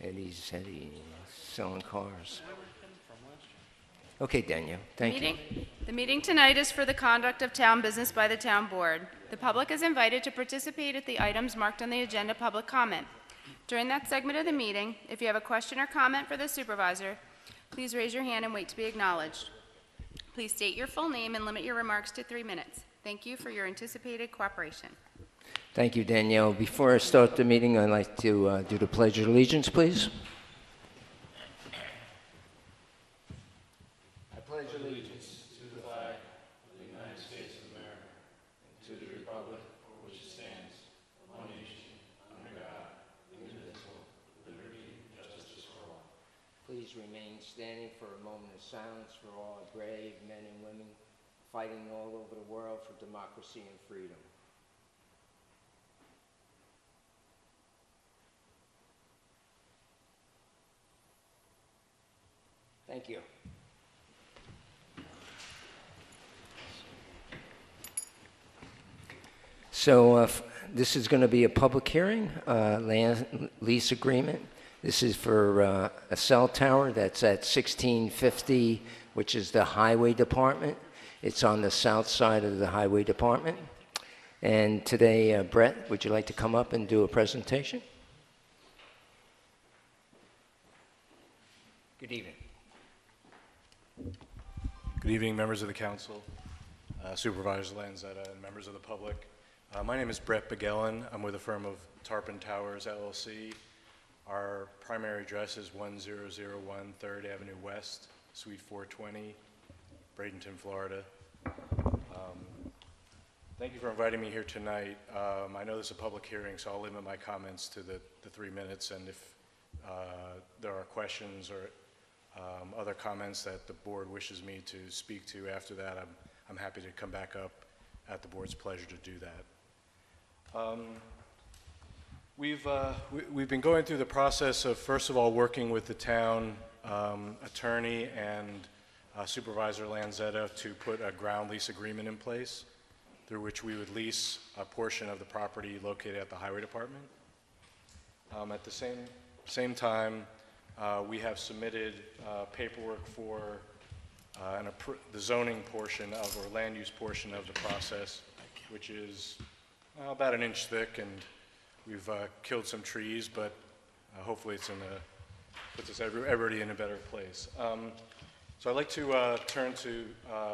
Eddie's selling cars. Okay, Danielle, thank you. The meeting tonight is for the conduct of town business by the town board. The public is invited to participate at the items marked on the agenda public comment. During that segment of the meeting, if you have a question or comment for the supervisor, please raise your hand and wait to be acknowledged. Please state your full name and limit your remarks to 3 minutes. Thank you for your anticipated cooperation. Thank you, Danielle. Before I start the meeting, I'd like to do the Pledge of Allegiance, please. I pledge allegiance to the flag of the United States of America and to the republic for which it stands, one nation, under God, indivisible, with liberty and justice for all. Please remain standing for a moment of silence for all our brave men and women fighting all over the world for democracy and freedom. Thank you. So this is going to be a public hearing, land lease agreement. This is for a cell tower that's at 1650, which is the highway department. It's on the south side of the highway department. And today, Brett, would you like to come up and do a presentation? Good evening. Good evening, members of the council, Supervisor Lanzetta, and members of the public. My name is Brett Begellen. I'm with the firm of Tarpon Towers, LLC. Our primary address is 1001 3rd Avenue West, Suite 420, Bradenton, Florida. Thank you for inviting me here tonight. I know this is a public hearing, so I'll limit my comments to the 3 minutes, and if there are questions or other comments that the board wishes me to speak to after that, I'm happy to come back up at the board's pleasure to do that. We've been going through the process of, first of all, working with the town attorney and Supervisor Lanzetta to put a ground lease agreement in place through which we would lease a portion of the property located at the highway department. At the same time, we have submitted paperwork for the zoning portion of, or land use portion of the process, which is about 1 inch thick, and we've killed some trees, but hopefully it's puts us everybody in a better place. So I'd like to turn to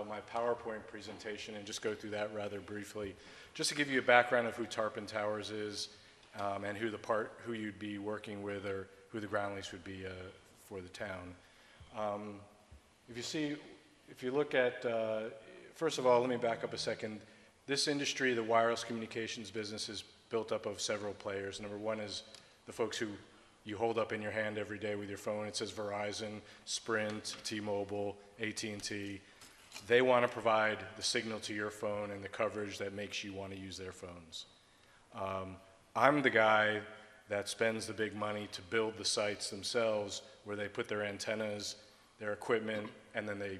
my PowerPoint presentation and just go through that rather briefly, just to give you a background of who Tarpon Towers is and who you'd be working with, or who the ground lease would be for the town. If you look at, first of all, let me back up a second. This industry, the wireless communications business, is built up of several players. Number one is the folks who you hold up in your hand every day with your phone. It says Verizon, Sprint, T-Mobile, AT&T. They want to provide the signal to your phone and the coverage that makes you want to use their phones. I'm the guy that spends the big money to build the sites themselves, where they put their antennas, their equipment, and then they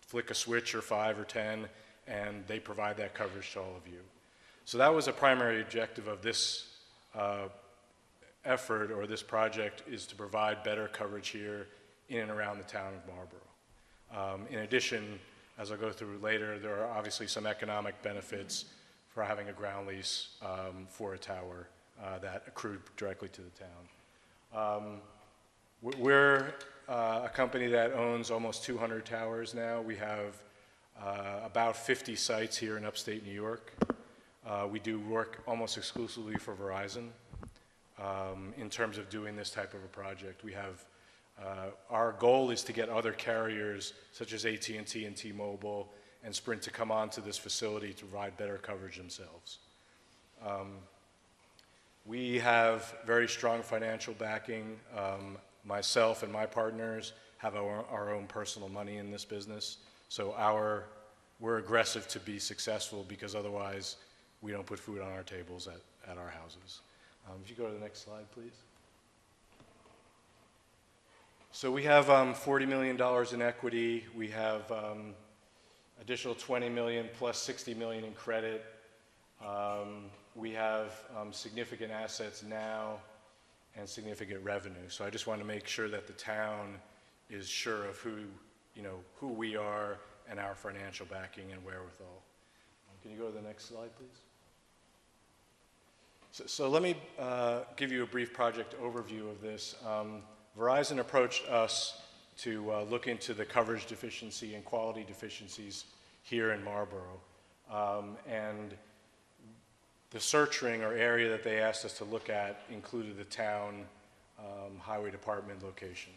flick a switch or 5 or 10, and they provide that coverage to all of you. So that was a primary objective of this effort, or this project, is to provide better coverage here in and around the town of Marlborough. In addition, as I'll go through later, there are obviously some economic benefits for having a ground lease for a tower that accrued directly to the town. We're a company that owns almost 200 towers now. We have about 50 sites here in upstate New York. We do work almost exclusively for Verizon in terms of doing this type of a project. We have, our goal is to get other carriers such as AT&T and T-Mobile and Sprint to come onto this facility to provide better coverage themselves. We have very strong financial backing. Myself and my partners have our own personal money in this business, so we're aggressive to be successful, because otherwise we don't put food on our tables at our houses. If you go to the next slide, please. So we have $40 million in equity. We have additional $20 million plus $60 million in credit. We have significant assets now, and significant revenue. So I just want to make sure that the town is sure of who we are and our financial backing and wherewithal. Can you go to the next slide, please? So let me give you a brief project overview of this. Verizon approached us to look into the coverage deficiency and quality deficiencies here in Marlborough. And the search ring or area that they asked us to look at included the town highway department location.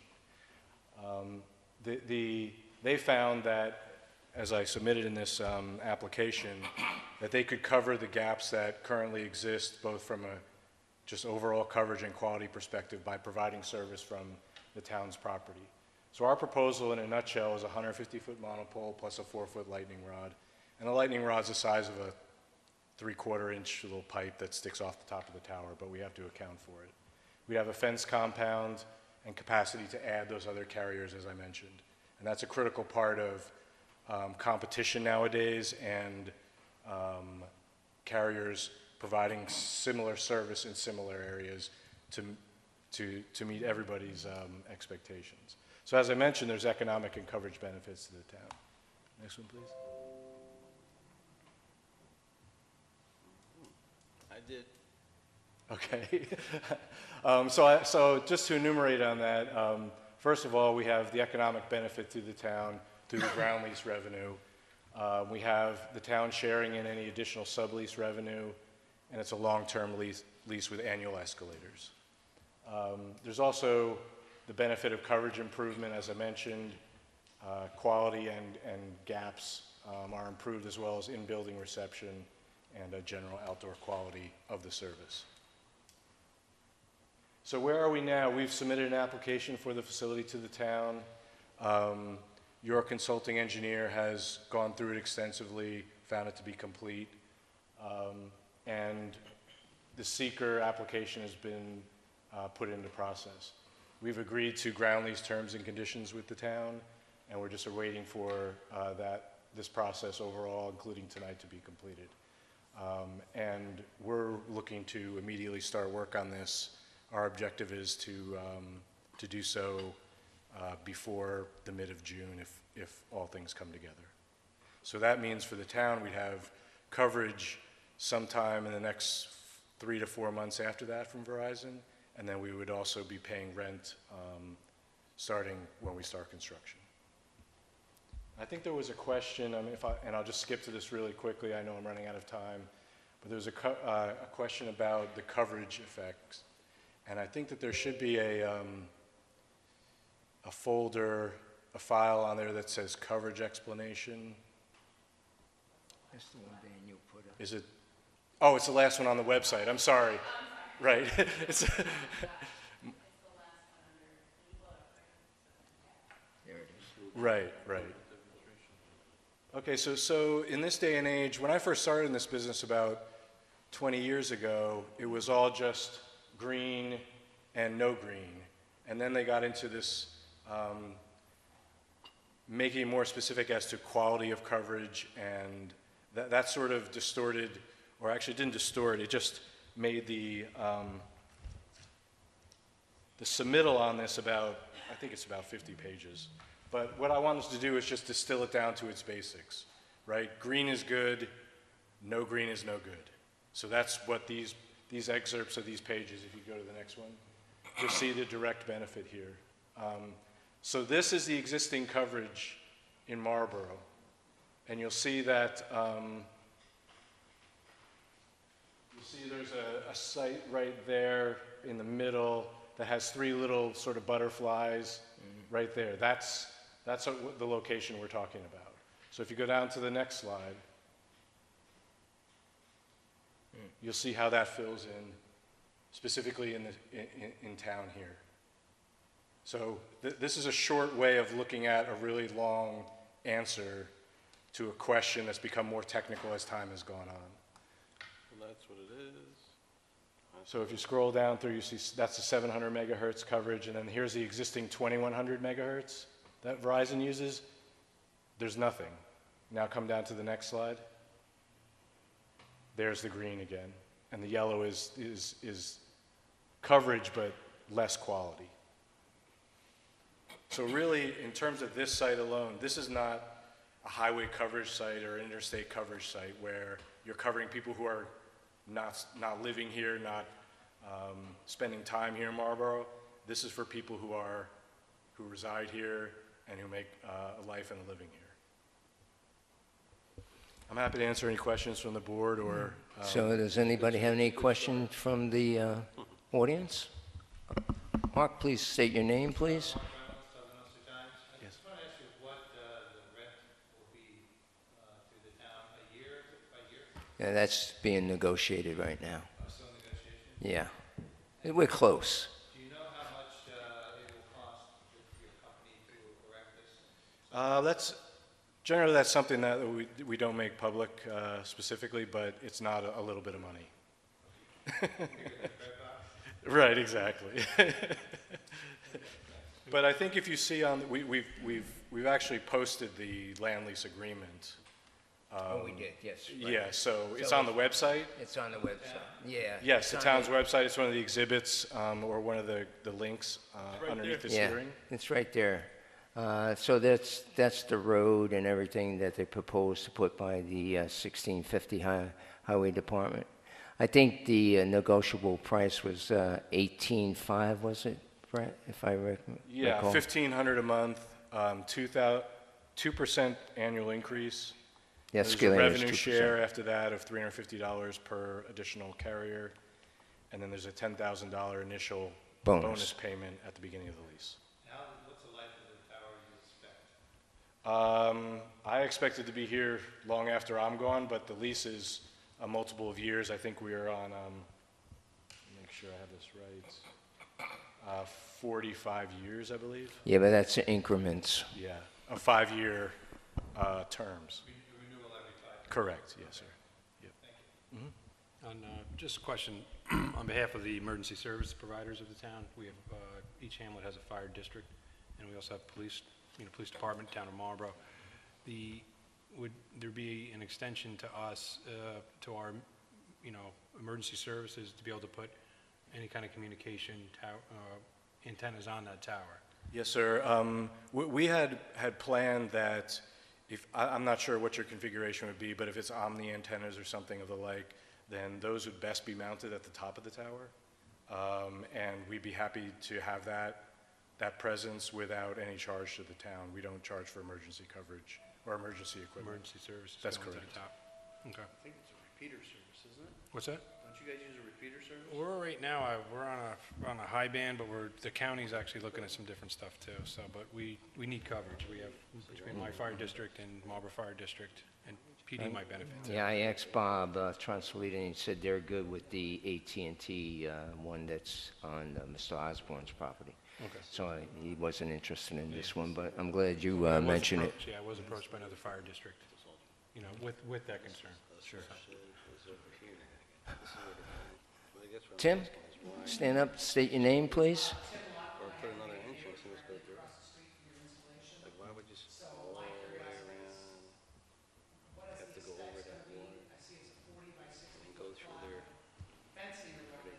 They found that, as I submitted in this application, that they could cover the gaps that currently exist both from a just overall coverage and quality perspective by providing service from the town's property. So our proposal in a nutshell is a 150-foot monopole plus a 4-foot lightning rod. And the lightning rod's the size of a 3/4-inch little pipe that sticks off the top of the tower, but we have to account for it. We have a fence compound and capacity to add those other carriers, as I mentioned. And that's a critical part of competition nowadays, and carriers providing similar service in similar areas to meet everybody's expectations. So as I mentioned, there's economic and coverage benefits to the town. Next one, please. I did. Okay. So just to enumerate on that, first of all, we have the economic benefit to the town through the ground lease revenue. We have the town sharing in any additional sublease revenue, and it's a long-term lease with annual escalators. There's also the benefit of coverage improvement, as I mentioned. Quality and gaps are improved, as well as in-building reception and a general outdoor quality of the service. So where are we now? We've submitted an application for the facility to the town. Your consulting engineer has gone through it extensively, found it to be complete, and the seeker application has been put into process. We've agreed to ground lease terms and conditions with the town, and we're just waiting for this process overall, including tonight, to be completed. And we're looking to immediately start work on this. Our objective is to do so before the mid of June if all things come together. So that means for the town we'd have coverage sometime in the next 3 to 4 months after that from Verizon, and then we would also be paying rent starting when we start construction. I think there was a question, and I'll just skip to this really quickly, I know I'm running out of time, but there was a question about the coverage effects. And I think that there should be a folder, a file on there that says coverage explanation. That's the one Dan you put up. Is it? Oh, it's the last one on the website. I'm sorry. Right. It's There it is. right. Okay, so in this day and age, when I first started in this business about 20 years ago, it was all just green and no green. And then they got into this making it more specific as to quality of coverage, and that sort of distorted, or actually didn't distort, it just made the submittal on this I think it's about 50 pages. But what I wanted to do is just distill it down to its basics, right? Green is good, no green is no good. So that's what these excerpts of these pages, if you go to the next one, you'll see the direct benefit here. So this is the existing coverage in Marlborough. And you'll see that there's a site right there in the middle that has 3 little sort of butterflies right there. That's the location we're talking about. So if you go down to the next slide, you'll see how that fills in, specifically in town here. So this is a short way of looking at a really long answer to a question that's become more technical as time has gone on. Well, that's what it is. So if you scroll down through, you see that's the 700 megahertz coverage, and then here's the existing 2100 megahertz that Verizon uses. There's nothing. Now come down to the next slide. There's the green again, and the yellow is coverage, but less quality. So really, in terms of this site alone, this is not a highway coverage site or interstate coverage site where you're covering people who are not living here, not spending time here in Marlborough. This is for people who reside here and who make a life and a living here. I'm happy to answer any questions from the board or... So does anybody have any questions from the audience? Mark, please state your name, please. I just want to ask you what the rent will be through the town a year by year? Yeah, that's being negotiated right now. Still negotiation? Yeah. We're close. Do you know how much it will cost for your company to erect this? Generally, that's something that we don't make public specifically, but it's not a little bit of money. Right, exactly. But I think if you see on, we've actually posted the land lease agreement. Oh, we did, yes. Right. Yeah, so it's on the website. It's on the website, yeah. Yes, the It's on town's website. It's one of the exhibits or one of the links underneath this Yeah, hearing. it's right there. So that's the road and everything that they proposed to put by the 1650 Highway Department. I think the negotiable price was 18.5, was it, Brett, if I recall? Yeah, $1,500 a month, 2% annual increase. Yeah, There's a Skilling is revenue 2%. share after that of $350 per additional carrier, and then there's a $10,000 initial bonus payment at the beginning of the lease. What's the life of the tower you expect? I expect it to be here long after I'm gone, but the lease is a multiple of years. I think we are on, make sure I have this right, 45 years, I believe. Yeah, but that's increments. Yeah, of 5-year terms. Renewal every 5 years? Correct, yes, sir. Yep. Just a question, on behalf of the emergency service providers of the town, we have, each hamlet has a fire district, and we also have police, police department, town of Marlborough. Would there be an extension to us, to our, emergency services to be able to put any kind of communication antennas on that tower? Yes, sir. We had planned that I'm not sure what your configuration would be, but if it's omni antennas or something of the like, then those would best be mounted at the top of the tower. And we'd be happy to have that presence without any charge to the town. We don't charge for emergency coverage or emergency equipment. Emergency services That's going to correct. the top. Okay. I think it's a repeater service, isn't it? What's that? Don't you guys use a repeater service? We're right now, we're on a high band, but the county's actually looking at some different stuff too, so, but we need coverage. We have, between my fire district and Marlborough Fire District, and PD might benefit too. Yeah, I asked Bob Translita, and he said they're good with the AT&T one that's on Mr. Osborne's property. Okay. So he wasn't interested in this one, but I'm glad you I was mentioned it. approached- Yeah, I was approached by another fire district, with that concern. Sure. Tim, stand up, state your name, please. Or put another entrance and just go through. Like, why would you just go all the way around? Have to go over that wall and go through there. They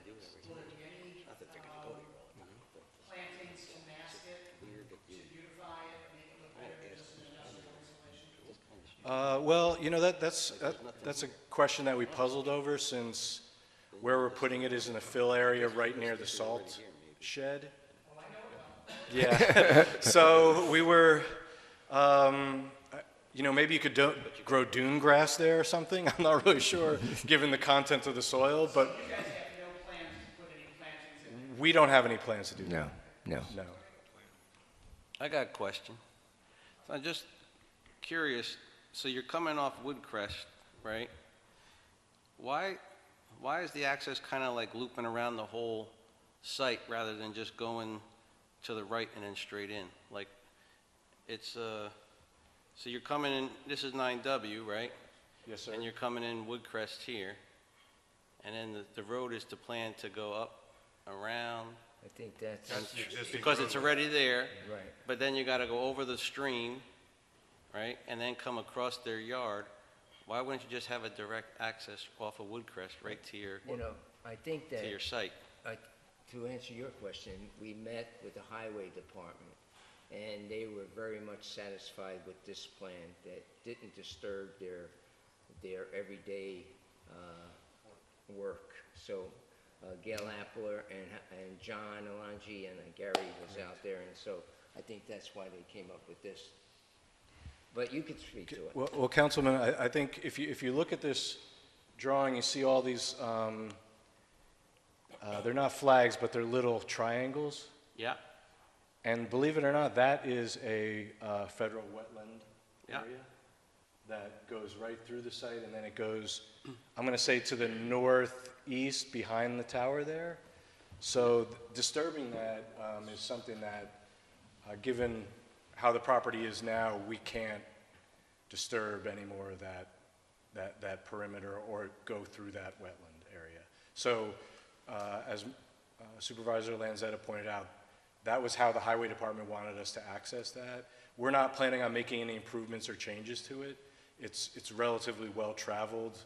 do everything. Not that they're gonna go here all the time, but Plantings to mask it, weird that to you beautify it, make it look better, just an industrial installation. just kind of Well, that's a question that we puzzled over since where we're putting it is in a fill area right near the salt shed. Yeah, so we were, maybe you could grow dune grass there or something. I'm not really sure, given the content of the soil, but You guys have no plans to put any plantings in? we don't have any plans to do that. No. No. I got a question. So I'm just curious, so you're coming off Woodcrest, right? Why is the access kind of like looping around the whole site rather than just going to the right and then straight in? Like, it's, so you're coming in, this is 9W, right? Yes, sir. And you're coming in Woodcrest here, and then the road is to plan to go up, around, I think that's, the existing because it's roadway. already there, right. but then you gotta go over the stream, right, and then come across their yard. Why wouldn't you just have a direct access off of Woodcrest right to your I think that, site? to answer your question, we met with the highway department, and they were very much satisfied with this plan that didn't disturb their everyday work. So Gail Appler and John Alongi and Gary was out there, and so I think that's why they came up with this. But you could speak to it. Well, Councilman, I think if you look at this drawing, you see all these, they're not flags, but they're little triangles. Yeah, And believe it or not, that is a federal wetland Yeah. area that goes right through the site, and then it goes, I'm going to say, to the northeast behind the tower there. So disturbing that is something that, given how the property is now, we can't disturb any more of that perimeter or go through that wetland area. So as Supervisor Lanzetta pointed out, that was how the highway department wanted us to access that. We're not planning on making any improvements or changes to it. It's relatively well-traveled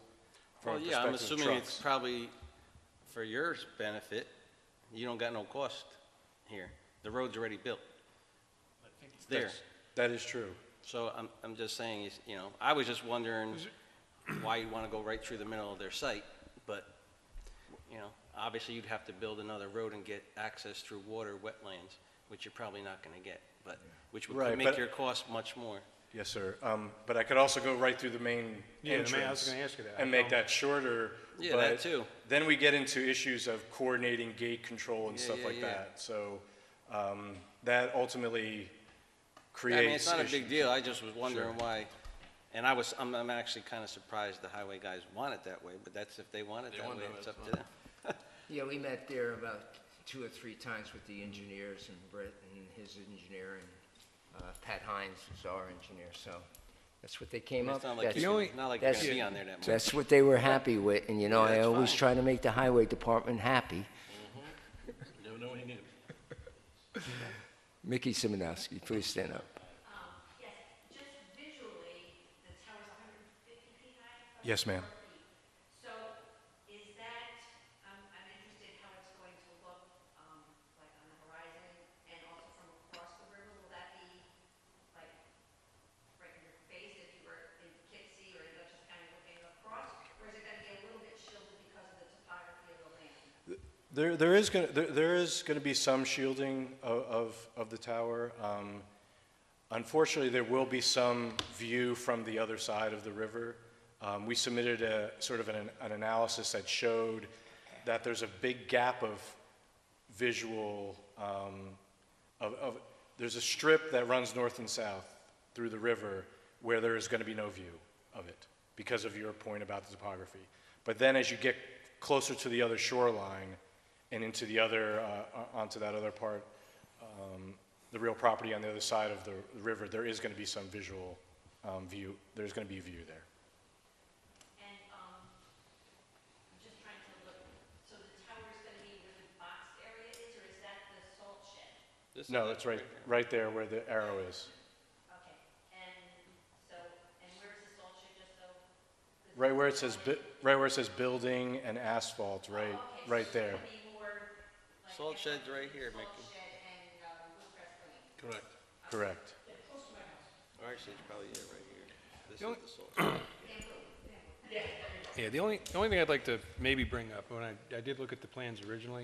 from well, a yeah, I'm perspective of assuming it's trucks. probably for your benefit, you don't got no cost here. The road's already built. It's there. That is true. So I'm just saying, you know, I was just wondering why you want to go right through the middle of their site, but, you know, obviously you'd have to build another road and get access through water wetlands, which you're probably not going to get, but, which would Right, make but- your cost much more. Yes, sir. But I could also go right through the main Yeah, entrance. I was gonna ask you that. And make that shorter. Yeah, that but too. Then we get into issues of coordinating gate control and Yeah, stuff yeah, like yeah. that. So that ultimately creates I mean, it's not a big issues. deal, I just was wondering Sure. why, and I'm actually kind of surprised the highway guys want it that way, but that's if they want it that way, it's up to them. Yeah, we met there about 2 or 3 times with the engineers, and Brett and his engineer, and Pat Hines is our engineer, so that's what they came up. It's not like That's- you're not like you're that's- gonna be on there that much. That's what they were happy with, and you know, Yeah, I that's always fine. try to make the highway department happy. Never know when you need it. Mickey Simonowski, please stand up. Yes, just visually, the tower's 150 feet high? Yes, ma'am. So is that, I'm interested how it's going to look, like on the horizon and also from across the river? Will that be like right in your face if you were in Poughkeepsie or just kind of looking across? Or is it going to be a little bit shielded because of the topography of the land? There is going to be some shielding of the tower. Unfortunately, there will be some view from the other side of the river. We submitted a sort of an analysis that showed that there's a big gap of visual, there's a strip that runs north and south through the river where there is going to be no view of it because of your point about the topography. But then as you get closer to the other shoreline and into the other, onto that other part, the real property on the other side of the river, there is going to be some visual view. There's going to be view there. And I'm just trying to look, so the tower's going to be where the boxed area is, or is that the salt shed? This is No, it it's right there where the arrow is. Okay, and so, and where's the salt shed, just so? Right where it says, right where it says building and asphalt, right, right there. Be more like. Salt shed's right here, Mickey. Salt shed and Woodcrest Lane. Correct. Correct. Or actually, it's probably right here. This The is only- the salt. Yeah, the only thing I'd like to maybe bring up, when I did look at the plans originally,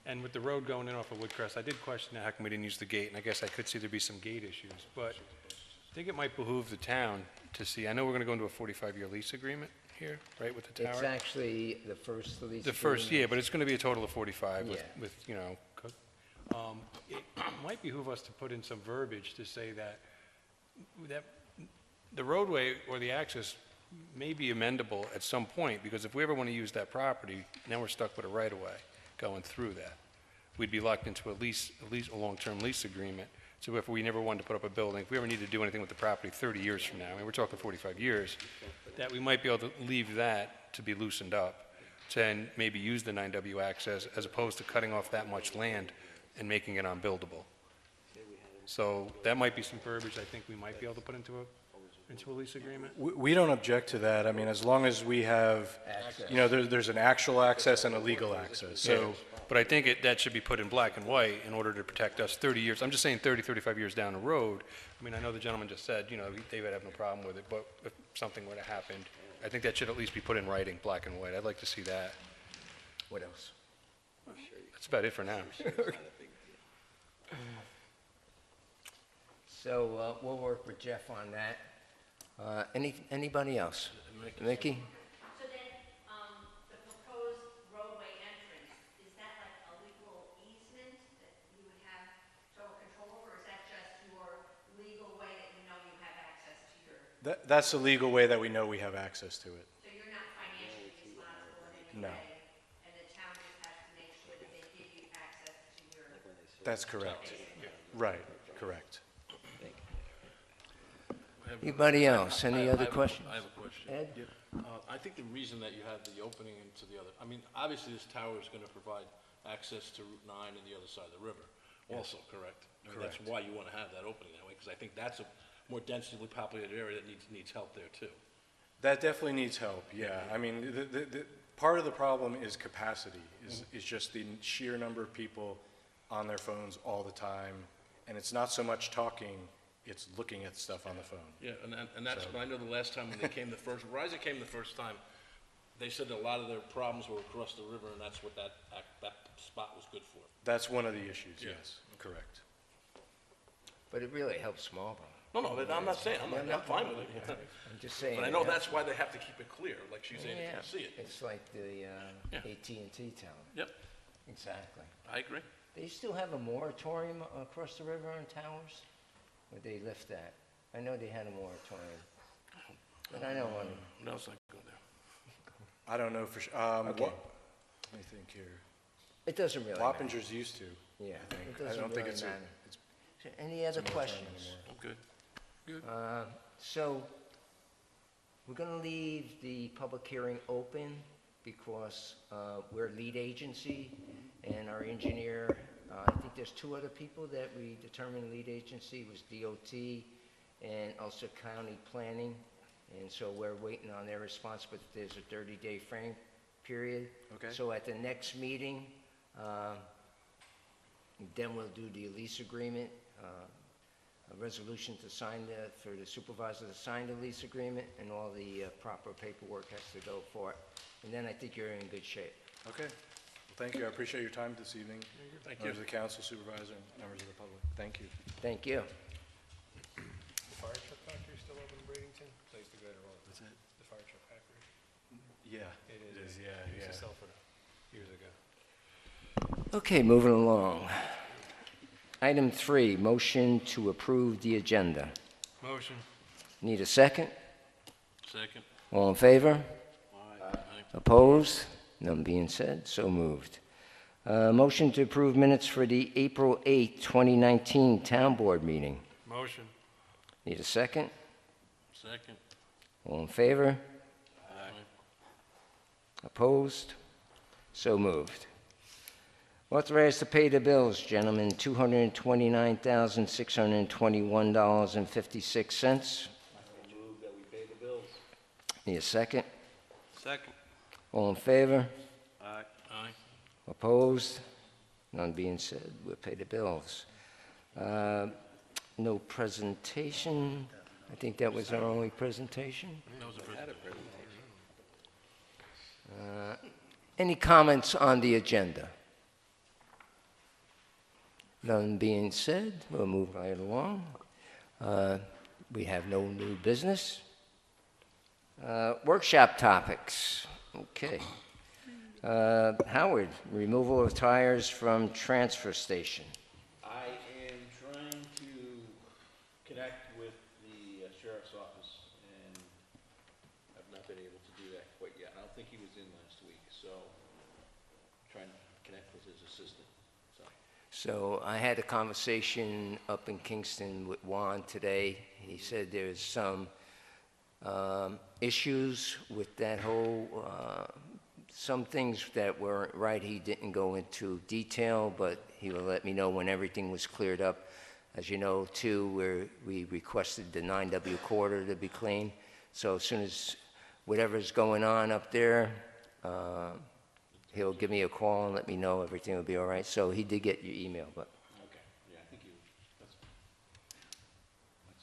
and with the road going in off of Woodcrest, I did question how come we didn't use the gate, and I guess I could see there'd be some gate issues, but I think it might behoove the town to see, I know we're gonna go into a 45-year lease agreement here, right, with the It's tower? actually the first lease. The first, agreement. yeah, but it's gonna be a total of 45 Yeah. with, you know, it might behoove us to put in some verbiage to say that the roadway or the access may be amendable at some point, because if we ever want to use that property, now we're stuck with a right-of-way going through that. We'd be locked into a long-term lease agreement. So if we never wanted to put up a building, if we ever need to do anything with the property 30 years from now, I mean, we're talking 45 years, that we might be able to leave that to be loosened up, to then maybe use the 9W access as opposed to cutting off that much land and making it unbuildable. So that might be some verbiage I think we might be able to put into into a lease agreement? We don't object to that. I mean, as long as we have, you know, there's an actual access and a legal access. So, But I think that should be put in black and white in order to protect us 30 years. I'm just saying 30, 35 years down the road. I mean, I know the gentleman just said, you know, they would have no problem with it, but if something were to happen, I think that should at least be put in writing, black and white. I'd like to see that. What else? That's about it for now. So we'll work with Jeff on that. Anybody else? Mickey? So then, the proposed roadway entrance, is that like a legal easement that you would have total control over, or is that just your legal way that you know you have access to your, that's the legal way that we know we have access to it. so you're not financially responsible in any No. way? And the town just has to make sure that they give you access to your, That's correct. Right, correct. Anybody else? Any other questions? I have a question. Ed? I think the reason that you have the opening into the other, I mean, obviously this tower is going to provide access to Route 9 and the other side of the river also, correct? I mean, that's Correct. why you want to have that opening that way, because I think that's a more densely populated area that needs help there too. That definitely needs help, yeah. I mean, the part of the problem is capacity, is just the sheer number of people on their phones all the time. And it's not so much talking, it's looking at stuff on the phone. Yeah, and that's, I know the last time when they came Verizon came the first time, they said that a lot of their problems were across the river, and that's what that spot was good for. That's one of the issues, Yeah. yes, correct. But it really helps Marlborough. No, I'm not saying, I'm fine with it. I'm just saying. But I know that's why they have to keep it clear, like she's saying, Yeah, you can see it. it's like the Yeah. AT&T tower. Yep, Exactly. I agree. They still have a moratorium across the river on towers? Or they lift that? I know they had a moratorium. But I don't want to. No, it's not go there. I don't know for sure. Okay. Let me think here. It doesn't really matter. Wappingers used to. Yeah, I think. it doesn't don't think really it's matter. it's So any other questions? I'm good. So we're going to leave the public hearing open because we're lead agency and our engineer, I think there's two other people that we determined lead agency was DOT and also county planning. And so we're waiting on their response, but there's a 30-day frame period. Okay. So at the next meeting, then we'll do the lease agreement, a resolution to sign for the supervisor to sign the lease agreement, and all the proper paperwork has to go for it. And then I think you're in good shape. okay. Well, thank you. I appreciate your time this evening. Thank you. Members of the council, supervisor, and members of the public. Thank you. Thank you. The fire truck factory still open in Bradenton? I used to go there all the time. What's that? The fire truck factory. Yeah. It is, I yeah. used to sell for them years ago. Okay, moving along. Item 3, motion to approve the agenda. Motion. Need a second? Second. All in favor? Aye. Opposed? None being said, so moved. Motion to approve minutes for the April 8, 2019 Town Board meeting. Motion. Need a second? Second. All in favor? Aye. Opposed? So moved. Authorized to pay the bills, gentlemen, $229,621.56. Move that we pay the bills. Need a second? Second. All in favor? Aye. Aye. Opposed? None being said, we'll pay the bills. No presentation. I think that was our only presentation. That was a presentation. Any comments on the agenda? None being said, we'll move right along. We have no new business. Workshop topics. Okay. Howard, removal of tires from transfer station. I am trying to connect with the sheriff's office, and I've not been able to do that quite yet. I don't think he was in last week, so I'm trying to connect with his assistant, so. So I had a conversation up in Kingston with Juan today. He said there's some issues with that whole, some things that weren't right. He didn't go into detail, but he will let me know when everything was cleared up. As you know, too, we requested the 9W corridor to be cleaned. So as soon as whatever's going on up there, he'll give me a call and let me know everything will be all right. So he did get your email, but Okay, yeah, I think that's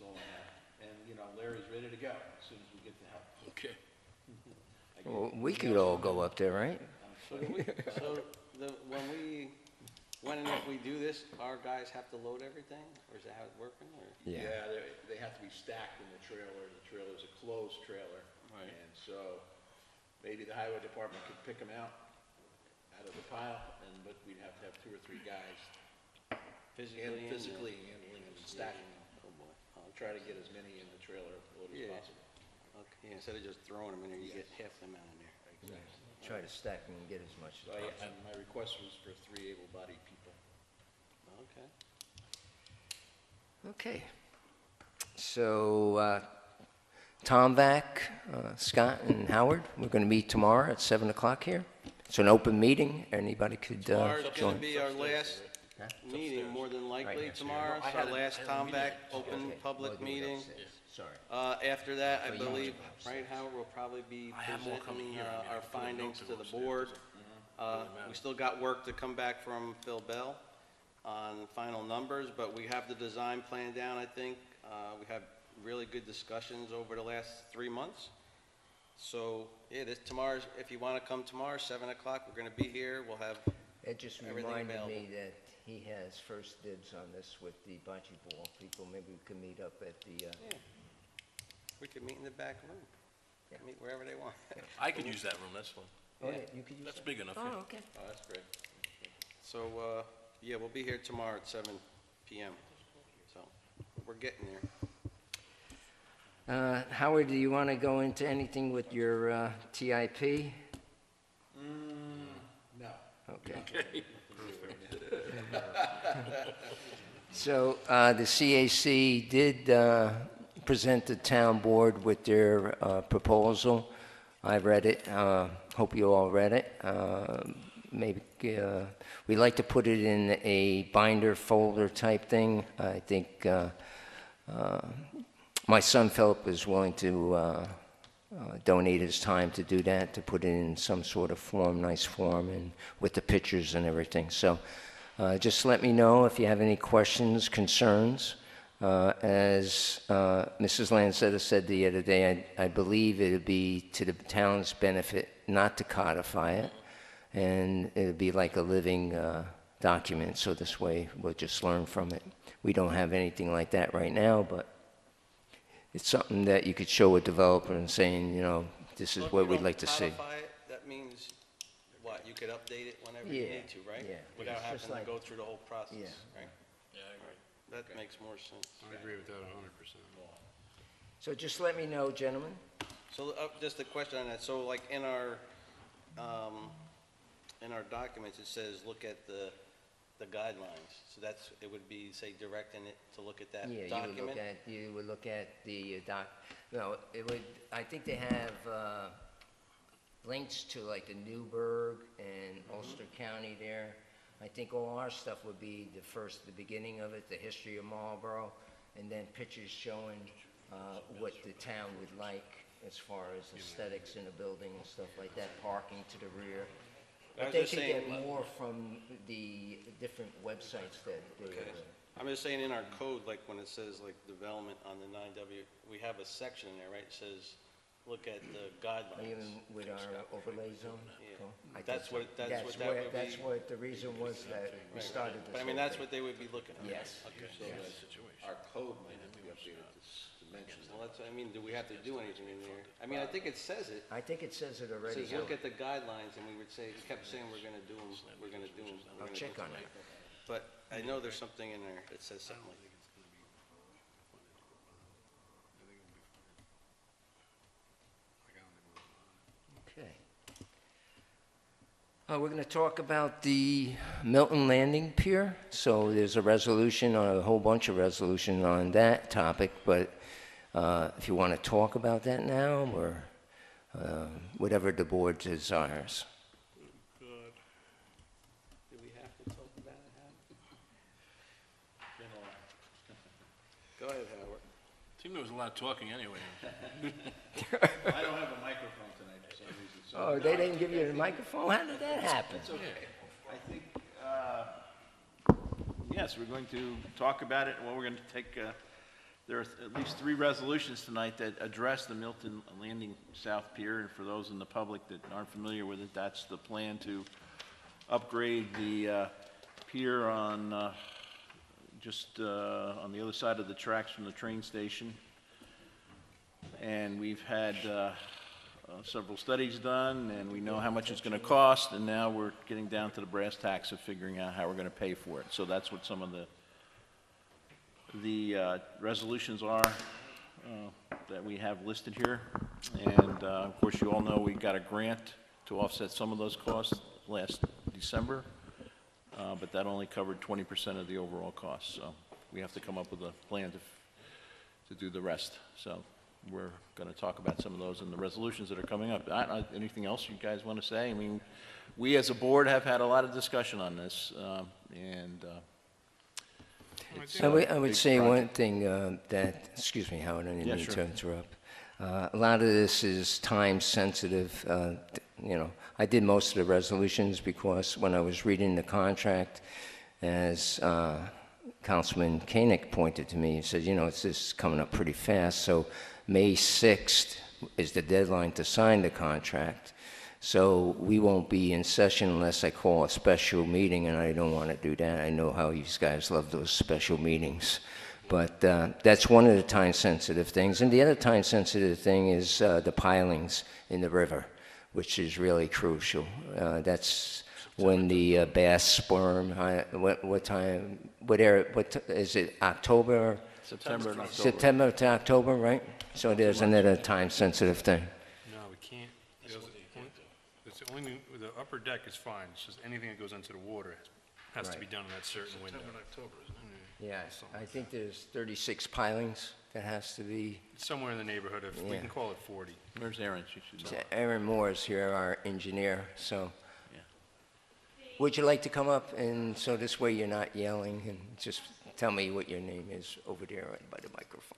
all I have. And, you know, Larry's ready to go as soon as we get the help. Okay. well, we could all go up there, right? When and if we do this, our guys have to load everything, or is that how it's working, or? Yeah, they have to be stacked in the trailer. The trailer's a closed trailer. Right. And so maybe the highway department could pick them out of the pile, but we'd have to have 2 or 3 guys physically handling and stacking them. Oh, boy. I'll try to get as many in the trailer load as Yeah. possible. Okay, instead of just throwing them in there, you get half them out in there. Exactly. Try to stack them and get as much as So possible. and my request was for 3 able-bodied people. Okay. Okay. So, Tom Vac, Scott, and Howard, we're going to meet tomorrow at 7 o'clock here. It's an open meeting. Anybody could Tomorrow's gonna join. be our last meeting, more than likely, tomorrow. It's our last Tomback open public meeting. Sorry. After that, I believe, right, Howard, we'll probably be presenting our findings to the board. We still got work to come back from Phil Bell on final numbers, but we have the design plan down, I think. We have really good discussions over the last 3 months. So, yeah, tomorrow's, if you want to come tomorrow, 7 o'clock, we're going to be here. We'll have, It just everything reminded available. me that he has first dibs on this with the bocce ball people. Maybe we could meet up at the, we could meet in the back room. Meet wherever they want. I could use that room, that's fine. oh, yeah, you could use That's that? big enough, Oh, yeah. okay. Oh, that's great. So, yeah, we'll be here tomorrow at 7 PM. So, we're getting there. Howard, do you want to go into anything with your TIP? No. Okay. So the CAC did present the town board with their proposal. I read it. Hope you all read it. Maybe we like to put it in a binder folder type thing. I think my son Philip is willing to donate his time to do that, to put it in some sort of form, nice form, and with the pictures and everything. So just let me know if you have any questions, concerns. As Mrs. Lanzetta said the other day, I believe it would be to the town's benefit not to codify it, and it would be like a living document, so this way we'll just learn from it. We don't have anything like that right now, but it's something that you could show a developer and saying, you know, this is Well, if what you we'd don't like to see. codify it, that means, what, you could update it whenever you Yeah, need to, right? yeah. Without It's having just to like- go through the whole process, Yeah. right? Yeah, I agree. That makes more sense. I agree with that 100%. So just let me know, gentlemen. So, just a question on that, so like in our documents, it says, look at the guidelines, so that's, it would be, say, directing it to look at that Yeah, document? you would look at the no, it would, I think they have links to like the Newburgh and Ulster County there. I think all our stuff would be the beginning of it, the history of Marlborough, and then pictures showing what the town would like as far as aesthetics in the building and stuff like that, parking to the rear. I But was they just could saying, get more from the different websites that they Okay. have. I'm just saying in our code, like when it says like development on the 9W, we have a section in there, right? It says, look at the guidelines. Even with our overlay zone? Yeah. Cool. I That's think what- so. that's what that would That's be. what the reason was that we started this But I mean, whole that's thing. what they would be looking at. Yes. Okay. Our code might have to be updated to mention that. Well, that's, I mean, do we have to do anything in there? I mean, I think it says it. I think it says it It already. says, look at the guidelines, and we would say, we kept saying we're gonna do them, we're gonna do them. I'll check on it. But I know there's something in there that says something like that. Okay. We're going to talk about the Milton Landing Pier. So there's a resolution, or a whole bunch of resolution on that topic, but if you want to talk about that now, or whatever the board desires. Do we have to talk about it, Howard? Go ahead, Howard. Seemed there was a lot of talking anyway. I don't have a microphone tonight for some reason, so. Oh, they didn't give you the microphone? How did that happen? It's okay. I think, yes, we're going to talk about it, and we're going to take, there are at least 3 resolutions tonight that address the Milton Landing South Pier, and for those in the public that aren't familiar with it, that's the plan to upgrade the pier on, just on the other side of the tracks from the train station. And we've had several studies done, and we know how much it's going to cost, and now we're getting down to the brass tacks of figuring out how we're going to pay for it. So that's what some of the resolutions are that we have listed here. And of course, you all know we got a grant to offset some of those costs last December, but that only covered 20% of the overall cost. So we have to come up with a plan to do the rest. So we're going to talk about some of those in the resolutions that are coming up. Anything else you guys want to say? I mean, we as a board have had a lot of discussion on this, and it's I a would big say project. one thing that, excuse me, Howard, I didn't Yeah, mean sure. to interrupt. A lot of this is time sensitive. You know, I did most of the resolutions because when I was reading the contract, as Councilman Koenig pointed to me, he said, you know, it's just coming up pretty fast. So May 6th is the deadline to sign the contract. So we won't be in session unless I call a special meeting, and I don't want to do that. I know how you guys love those special meetings. But that's one of the time-sensitive things. And the other time-sensitive thing is the pilings in the river, which is really crucial. That's when the bass sperm, what time, is it October? September and October. September to October, right? So there's another time-sensitive thing. No, we can't. It's only, the upper deck is fine, it's just anything that goes into the water has to be done in that certain window. September and October, isn't it? Yeah, I think there's 36 pilings that has to be. It's somewhere in the neighborhood of, we Yeah. can call it 40. Where's Aaron? She should know. Aaron Moore is here, our engineer, so. Yeah. Would you like to come up, and so this way you're not yelling, and just tell me what your name is over there right by the microphone.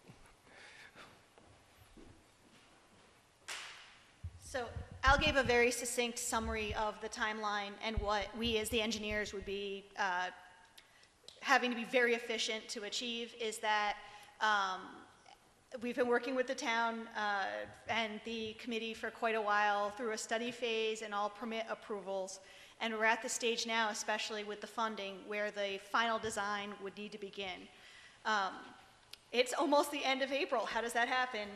So Al gave a very succinct summary of the timeline and what we as the engineers would be having to be very efficient to achieve is that we've been working with the town and the committee for quite a while through a study phase and all permit approvals. And we're at the stage now, especially with the funding, where the final design would need to begin. It's almost the end of April. How does that happen?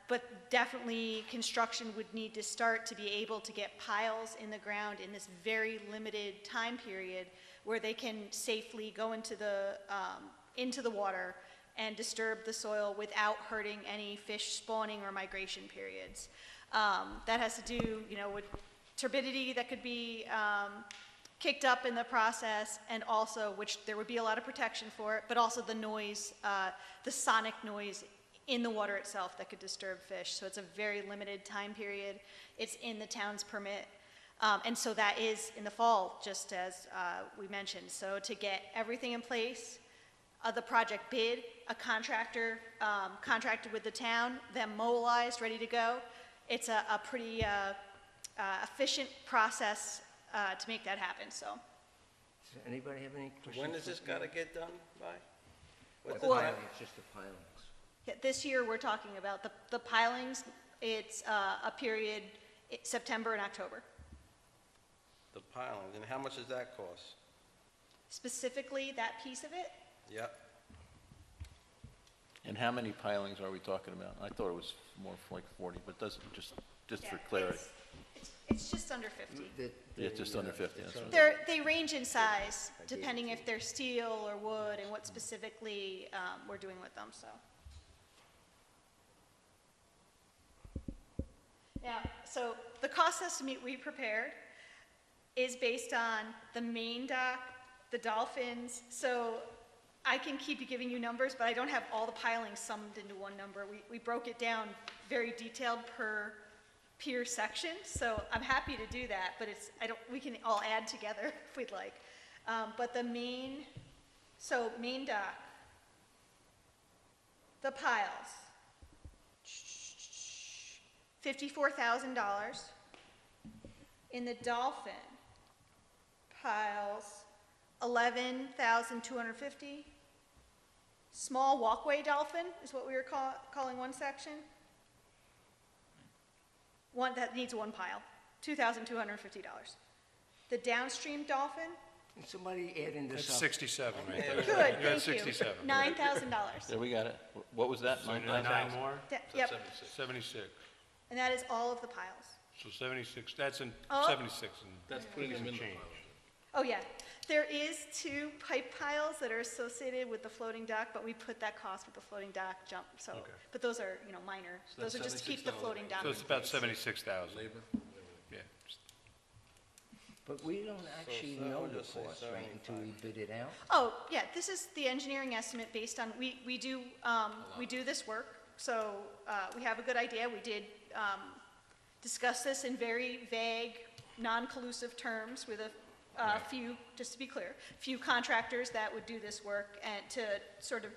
But definitely construction would need to start to be able to get piles in the ground in this very limited time period where they can safely go into the water and disturb the soil without hurting any fish spawning or migration periods. That has to do, you know, with turbidity that could be kicked up in the process, and also, which there would be a lot of protection for it, but also the noise, the sonic noise in the water itself that could disturb fish. So it's a very limited time period. It's in the town's permit. And so that is in the fall, just as we mentioned. So to get everything in place, the project bid, a contractor contracted with the town, them mobilized, ready to go. It's a pretty efficient process to make that happen, so. Does anybody have any questions? When does this gotta get done by? What's The the Well- time? It's just the pilings. Yeah, this year, we're talking about the pilings. It's a period, September and October. The pilings, and how much does that cost? Specifically, that piece of it, Yep. And how many pilings are we talking about? I thought it was more like 40, but doesn't, just yeah, for clarity. it's just under 50. Yeah, just under 50, that's what- They range in size, depending if they're steel or wood and what specifically we're doing with them, so. Now, so the cost estimate we prepared is based on the main dock, the dolphins, so I can keep giving you numbers, but I don't have all the pilings summed into one number. We broke it down very detailed per pier section, so I'm happy to do that, but we can all add together if we'd like. But the main dock The piles, $54,000. In the Dolphin, piles, $11,250. Small walkway Dolphin is what we were calling one section. One that needs one pile, $2,250. The downstream Dolphin, Somebody adding That's this up. 67 right there. good, You're at thank you. 67. $9,000. Yeah, we got it. What was that? So 9,000? nine more? Yep, 76. and that is all of the piles. So 76, that's in Oh. 76 and That's putting them in the change. pile. Oh, yeah. There is 2 pipe piles that are associated with the floating dock, but we put that cost with the floating dock jump, so. Okay. But those are, minor. So Those that's are just to keep the $76 floating dock. So it's in about place. 76,000. Labor? Yeah. But we don't actually know the just say cost, right, until we bid it out? Oh, yeah, this is the engineering estimate based on, we do this work, so we have a good idea. We did discuss this in very vague, non-collusive terms with a few, just to be clear, few contractors that would do this work and to sort of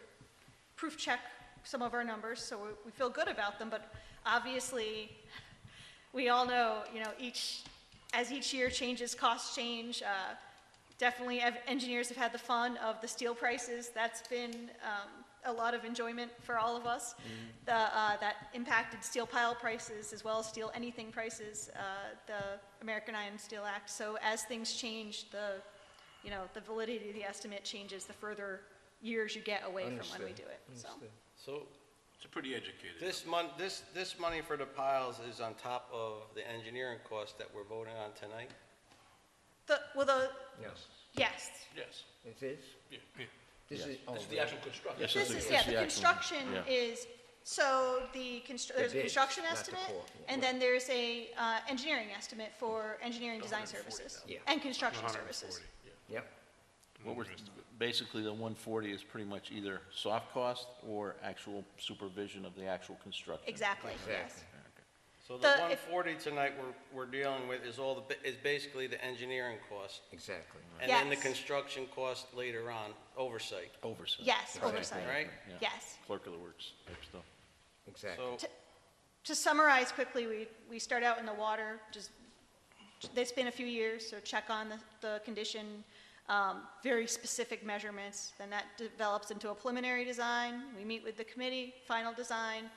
proof check some of our numbers, so we feel good about them, but obviously, we all know, as each year changes, costs change. Definitely, engineers have had the fun of the steel prices. That's been a lot of enjoyment for all of us. That impacted steel pile prices as well as steel anything prices, the American Iron and Steel Act. So as things change, the validity of the estimate changes the further years you get away from when we do it. So. So It's a pretty educated. this money for the piles is on top of the engineering cost that we're voting on tonight? Yes. Yes. Yes. It is? Yeah. This is, oh, This is the actual construction. Yes, This it's is, the- yeah, it's the the actual- construction yeah. is, so there's a bids, construction not the estimate, core, yeah. and then there's a engineering estimate for engineering design services. Yeah. And construction services. 140. yep. What we're, basically, the 140 is pretty much either soft cost or actual supervision of the actual construction. Exactly, yes. Exactly. So the The- if- 140 tonight we're dealing with is is basically the engineering cost. Exactly. And then the Yes. construction cost later on, oversight, Oversight. Yes, oversight, right? yes. Clerk of the works type stuff. Exactly. So, To summarize quickly, we start out in the water, it's been a few years, so check on the condition, very specific measurements, then that develops into a preliminary design, we meet with the committee, final design.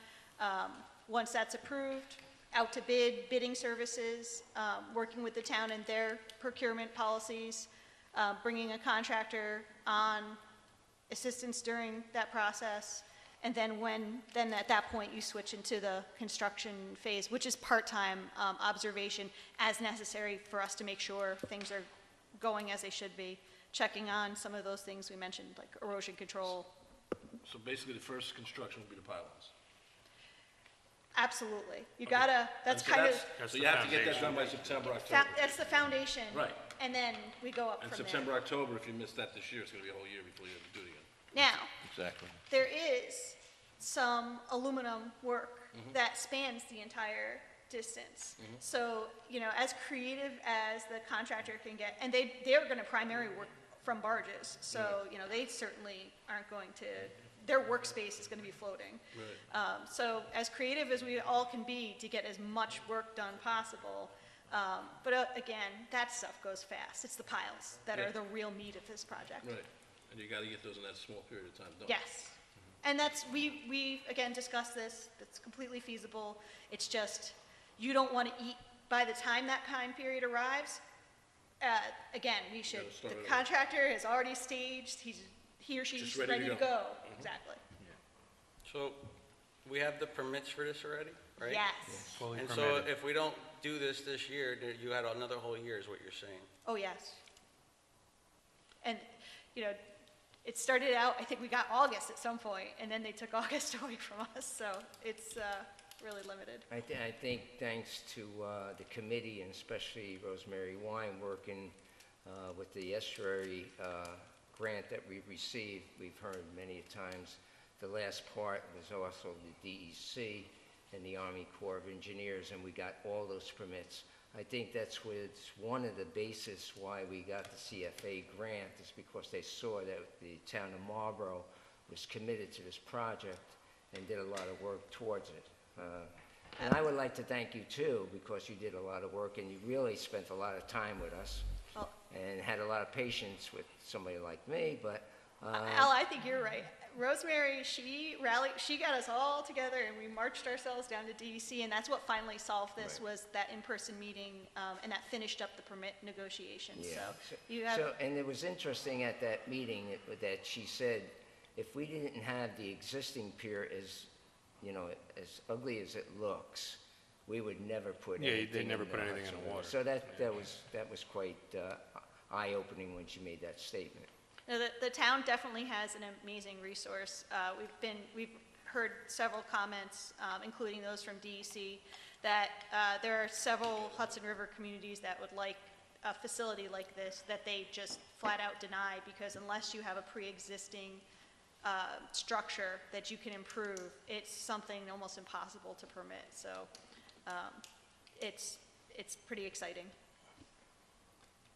Once that's approved, out to bid, bidding services, working with the town and their procurement policies, bringing a contractor on, assistance during that process, and then at that point, you switch into the construction phase, which is part-time observation as necessary for us to make sure things are going as they should be, checking on some of those things we mentioned, like erosion control. So basically, the first construction will be the pylons. Absolutely. You gotta, that's And so kind of, That's So the you have to get that foundation. done by September, October. that's the foundation. Right. And then we go up And from there. September, October, if you miss that this year, it's gonna be a whole year before you have to do it again. Now, exactly. there is some aluminum work that spans the entire distance. So, as creative as the contractor can get, and they're gonna primary work from barges, so, they certainly aren't going to, their workspace is gonna be floating. So as creative as we all can be to get as much work done possible, but again, that stuff goes fast. It's the piles that are the real meat of this project. Right. And you gotta get those in that small period of time done. Yes. And that's, we again discussed this, it's completely feasible. It's just, you don't want to eat by the time that time period arrives. Again, we should, Gotta start the early. contractor has already staged, he or she's Just ready to ready to go. go. Exactly. So, we have the permits for this already, right? Yes. Fully And so permitted. if we don't do this year, then you had another whole year is what you're saying. Oh, yes. And, it started out, I think we got August at some point, and then they took August away from us, so it's really limited. I think thanks to the committee and especially Rosemary Wine working with the estuary grant that we received, we've heard many times. The last part was also the DEC and the Army Corps of Engineers, and we got all those permits. I think that's one of the basis why we got the CFA grant, is because they saw that the town of Marlborough was committed to this project, and did a lot of work towards it. And I would like to thank you too, because you did a lot of work and you really spent a lot of time with us Well, and had a lot of patience with somebody like me, but Al, I think you're right. Rosemary, she got us all together, and we marched ourselves down to DEC, and that's what finally solved this, Right. was that in-person meeting, and that finished up the permit negotiations. yeah. So you have, And it was interesting at that meeting that she said, if we didn't have the existing pier as, you know, as ugly as it looks, we would never put Yeah, anything they never in put the anything in the Hudson River. water. So that was quite eye-opening when she made that statement. no, the town definitely has an amazing resource. We've heard several comments, including those from DEC, that there are several Hudson River communities that would like a facility like this, that they just flat out deny, because unless you have a pre-existing structure that you can improve, it's something almost impossible to permit. So it's pretty exciting.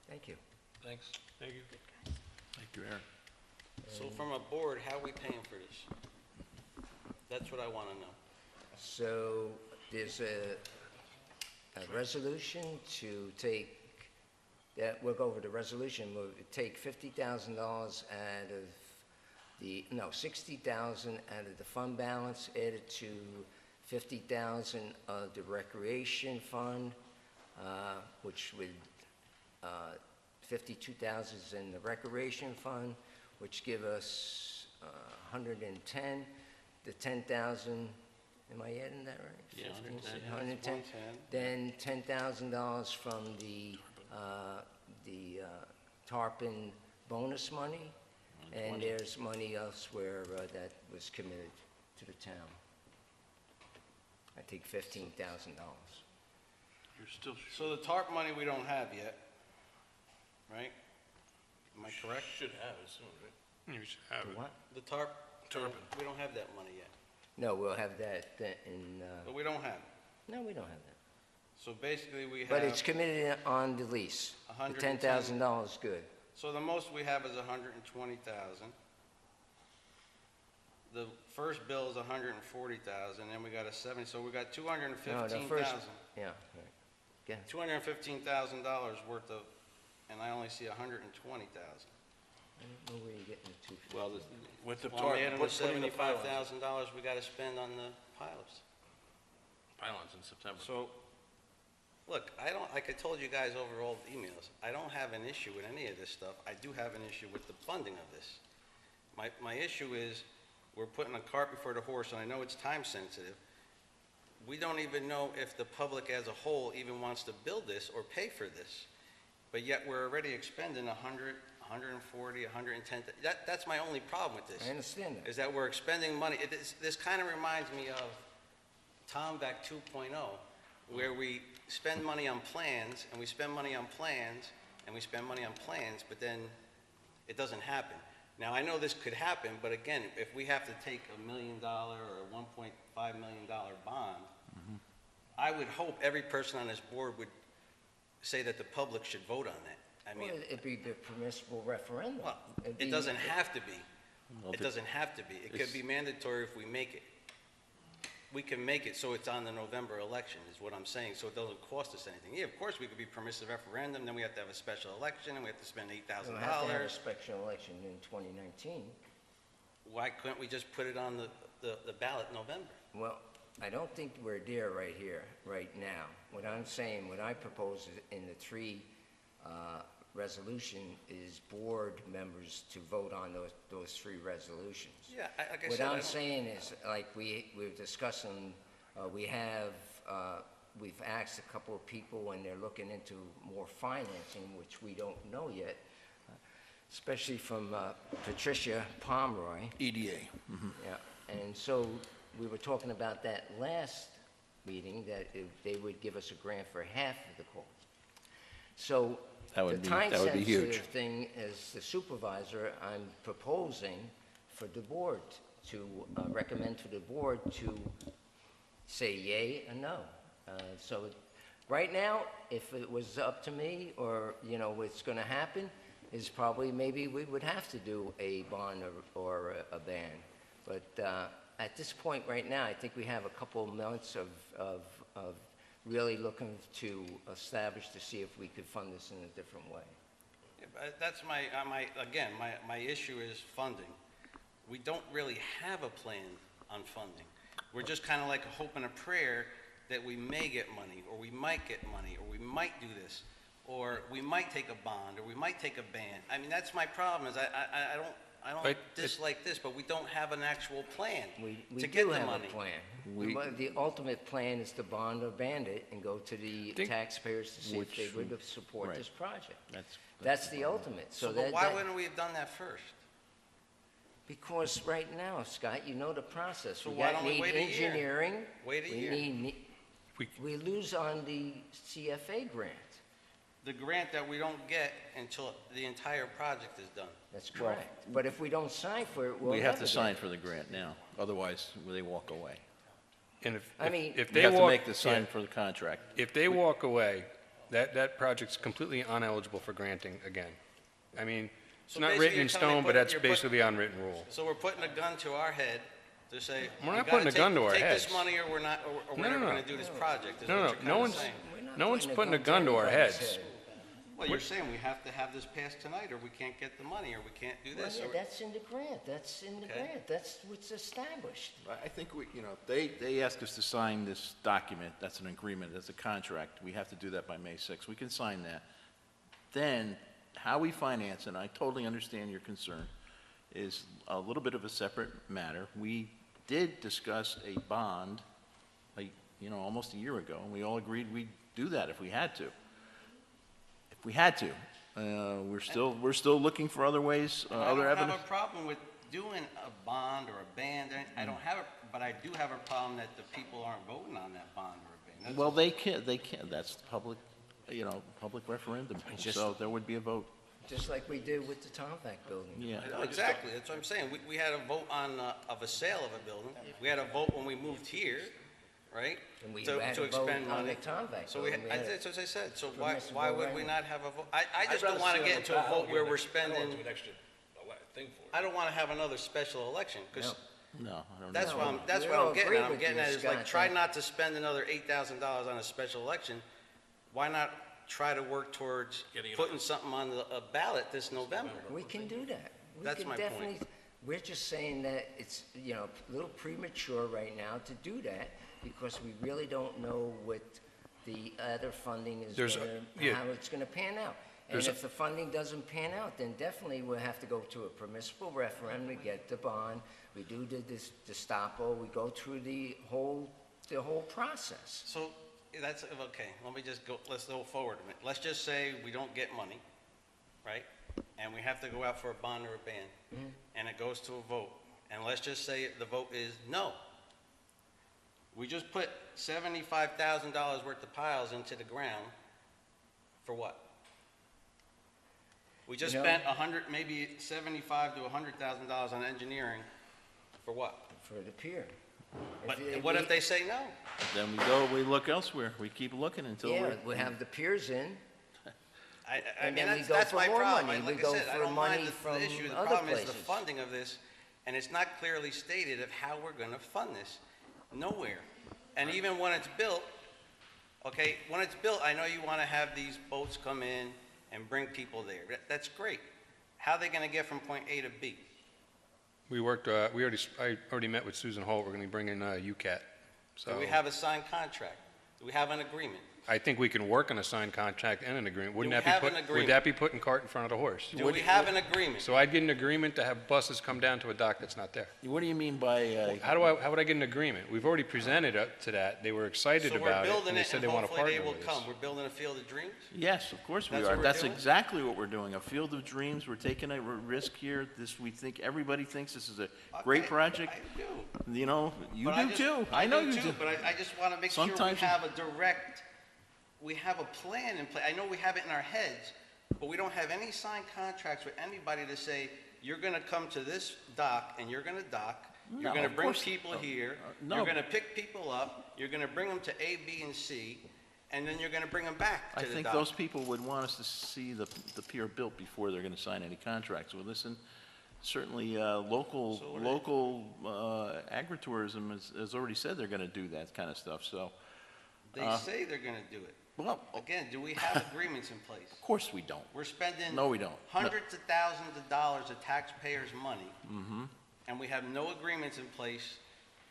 Thank you. Thanks. Thank you. Thank you, Aaron. So from a board, how are we paying for this? That's what I want to know. So there's a resolution to take, we'll go over the resolution, we'll take $50,000 out of the, no, $60,000 out of the fund balance, add it to $50,000 of the recreation fund, which would, 52,000 is in the recreation fund, which give us 110. The 10,000, am I adding that right? Yeah, 15, 110. 110. Then $10,000 from the tarpon bonus money, and there's money elsewhere that was committed to the town. I think $15,000. You're still, So the TARP money we don't have yet, right? Am I correct? should have it soon, right? You should have The it. what? The TARP, Tarpon. we don't have that money yet. No, we'll have that in, But we don't have it. no, we don't have that. So basically we have. But it's committed on the lease. The 110. $10,000 is good. So the most we have is 120,000. The first bill is 140,000, then we got a 70, so we got No, the first, 215,000. yeah, right. Yeah. $215,000 worth of, and I only see 120,000. I don't know where you're getting the 250. Well, with the Well, tarp, I'm adding the putting the pylons, $75,000 we gotta spend on the pilots. pylons in September. So, look, I don't, like I told you guys over all the emails, I don't have an issue with any of this stuff. I do have an issue with the funding of this. My issue is, we're putting a cart before the horse, and I know it's time sensitive. We don't even know if the public as a whole even wants to build this or pay for this. But yet we're already expending 100, 140, 110. That's my only problem with this. I understand that. Is that we're expending money. This kind of reminds me of Tomback 2.0, where we spend money on plans, and we spend money on plans, and we spend money on plans, but then it doesn't happen. Now, I know this could happen, but again, if we have to take $1 million or a $1.5 million bond, I would hope every person on this board would say that the public should vote on that. I mean, Well, it'd be the permissible referendum. well, It'd it be- doesn't have to be. It doesn't have to be. It could be mandatory if we make it. We can make it so it's on the November election, is what I'm saying, so it doesn't cost us anything. Yeah, of course, we could be permissive referendum, then we have to have a special election, and we have to spend We'll have to have a $8,000. special election in 2019. Why couldn't we just put it on the ballot in November? Well, I don't think we're there right here, right now. What I'm saying, what I propose in the three resolution is board members to vote on those three resolutions. Yeah, like I What said, I I'm don't- saying is, like we're discussing, we've asked a couple of people and they're looking into more financing, which we don't know yet, especially from Patricia Pomeroy. EDA. Yeah, and so we were talking about that last meeting, that if they would give us a grant for half of the cost. So That the would be huge. time-sensitive thing, as the supervisor, I'm proposing for the board to recommend to the board to say yay or no. So right now, if it was up to me, or, you know, what's going to happen, is probably maybe we would have to do a bond or a ban. But at this point right now, I think we have a couple of months of really looking to establish to see if we could fund this in a different way. Yeah, but that's my issue is funding. We don't really have a plan on funding. We're just kind of like a hope and a prayer that we may get money, or we might get money, or we might do this, or we might take a bond, or we might take a ban. I mean, that's my problem, is I don't But dislike this, but we don't have an actual plan We to get do the have money. a plan. The ultimate plan is to bond or band it and go to the Think- taxpayers to see if they Which- would support right. this project. That's That's the ultimate. So, So but that, why that- wouldn't we have done that first? because right now, Scott, you know the process. So We why got don't we need wait a year? engineering. Wait a we year. need- we lose on the CFA grant. The grant that we don't get until the entire project is done. That's correct. But if we don't sign for it, we'll We have never to get sign it. for the grant now, otherwise they walk away. And if, I mean- if We they have to walk, make the sign yeah, for the contract. if they walk away, that project's completely uneligible for granting again. I mean, it's So not basically written you're in telling me stone, but put- that's you're put- basically unwritten rule. So we're putting a gun to our head to say, We're "You not gotta putting a gun to our take heads. this money or we're not, or we're No, never no, gonna no. do this project," is No, what no, you're no kinda one's, saying. We're not no one's putting putting a to gun to our anybody's heads. head. Well, you're saying we have to have this passed tonight, or we can't get the money, or we can't do Well, this, yeah, or... that's in the grant. That's in the Okay. grant. That's what's established. I think they asked us to sign this document, that's an agreement, that's a contract. We have to do that by May 6th. We can sign that. Then, how we finance, and I totally understand your concern, is a little bit of a separate matter. We did discuss a bond, almost a year ago, and we all agreed we'd do that if we had to. If we had to. We're still looking for other ways, I other don't evidence. have a problem with doing a bond or a ban, I don't have but I do have a problem that the people aren't voting on that bond or a ban. That's Well, they can't, that's public, public referendum, Just- so there would be a vote. Just like we did with the Tomback building. Yeah. No, exactly, that's what I'm saying. We had a vote on, of a sale of a building. We had a vote when we moved here, right? And we To had a vote expend on the money. Tomback So we, building. We had that's what I said. So permissible why would we right. not have a vote? I just don't want to get into a vote where we're spending, extra thing for I don't want to have another special election, because No, I don't know. that's No, that's we what all I'm getting agree at. I'm with getting you, at is like, Scott, try that- not to spend another $8,000 on a special election. Why not try to work towards putting something on a ballot this November? We can do that. We That's can my point. definitely. We're just saying that it's, a little premature right now to do that because we really don't know what the other funding is There's a- gonna, yeah. how it's gonna pan out. And There's a- if the funding doesn't pan out, then definitely we'll have to go to a permissible referendum, we get the bond, we do the Gestapo, we go through the whole process. So that's, okay, let's go forward a minute. Let's just say we don't get money, right? And we have to go out for a bond or a ban, and it goes to a vote. And let's just say the vote is no. We just put $75,000 worth of piles into the ground for what? We just You know- spent maybe $75,000 to $100,000 on engineering for what? For the pier. But If what we- if they say no? Then we look elsewhere. We keep looking until Yeah, we're, we have the piers in. I And mean, then we that's, go that's for my more problem. money. Like We I go said, I for don't mind money the from issue. The other problem is the places. funding of this, and it's not clearly stated of how we're gonna fund this. Nowhere. And even when it's built, okay, when it's built, I know you wanna have these boats come in and bring people there. That's great. How are they gonna get from point A to B? I already met with Susan Holt, we're gonna be bringing UCAT. So Do we have a signed contract? Do we have an agreement? I think we can work on a signed contract and an agreement. Wouldn't we that be have an would agreement? that be putting cart in front of the horse? Do we have an agreement? So I'd get an agreement to have buses come down to a dock that's not there. what do you mean by, How would I get an agreement? We've already presented up to that. They were excited So we're about it, building and they it, said and they want to hopefully they partner will with come. us. We're building a field of dreams? yes, of course we That's are. what we're That's doing? exactly what we're doing. A field of dreams. We're taking a risk here. We think, everybody thinks this is a great Okay, project. I do. You But I do just- too. I know you too, do. but I just want to make sure we Sometimes you- have we have a plan in place. I know we have it in our heads, but we don't have any signed contracts with anybody to say, you're going to come to this dock and you're going to dock. You're No, going to of bring course- people here. no. You're going to pick people up. You're going to bring them to A, B, and C, and then you're going to bring them back to I the think dock. those people would want us to see the pier built before they're going to sign any contracts with us, and certainly, local agritourism has already said they're gonna do that kind of stuff, so. They say they're gonna do it. Well, Again, do we have agreements in place? of course we don't. We're spending. No, we don't. No. Hundreds of thousands of dollars of taxpayers' money. And we have no agreements in place,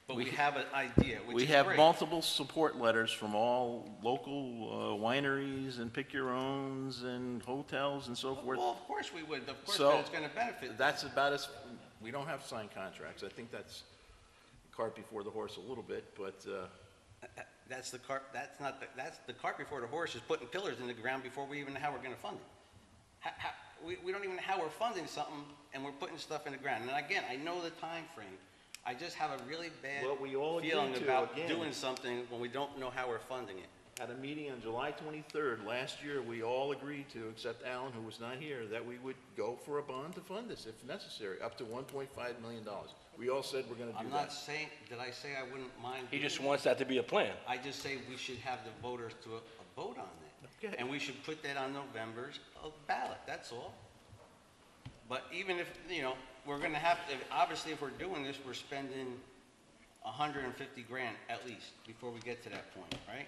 but we have an idea, which We is have great. multiple support letters from all local wineries and pick-your-owns and hotels and so forth. Well, of course we would, of course, So, but it's gonna benefit. That's about as, we don't have signed contracts. I think that's cart before the horse a little bit, but, That's the cart, that's the cart before the horse is putting pillars in the ground before we even know how we're gonna fund it. We don't even know how we're funding something, and we're putting stuff in the ground. And again, I know the time frame. I just have a really bad What we all agreed feeling to, about again- doing something when we don't know how we're funding it. at a meeting on July 23rd last year, we all agreed to, except Alan, who was not here, that we would go for a bond to fund this if necessary, up to $1.5 million. We all said we're gonna do I'm that. not saying, did I say I wouldn't mind? He doing just that? wants that to be a plan. I just say we should have the voters to a vote on that. Okay. And we should put that on November's ballot, that's all. But even if, we're gonna have to, obviously, if we're doing this, we're spending 150 grand at least before we get to that point, right?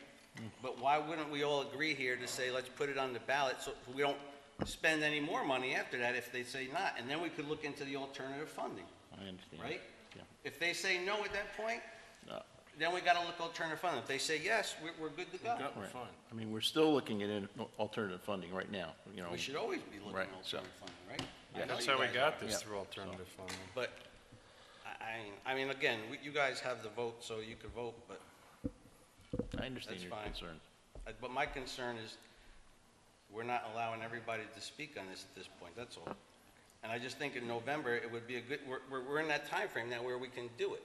But why wouldn't we all agree here to say, let's put it on the ballot so we don't spend any more money after that if they say not? And then we could look into the alternative funding, I understand. right? Yeah. If they say no at that point, No. then we gotta look alternative funding. If they say yes, we're good to go. We're fine. I mean, we're still looking at alternative funding right now, We should always be looking Right, at so- alternative funding, right? Yeah. I know That's you how we guys got are. this Yeah. through alternative funding. But, I mean, again, you guys have the vote, so you could vote, but, I understand That's your fine. concerns. but my concern is we're not allowing everybody to speak on this at this point, that's all. And I just think in November, it would be a good, we're in that time frame now where we can do it.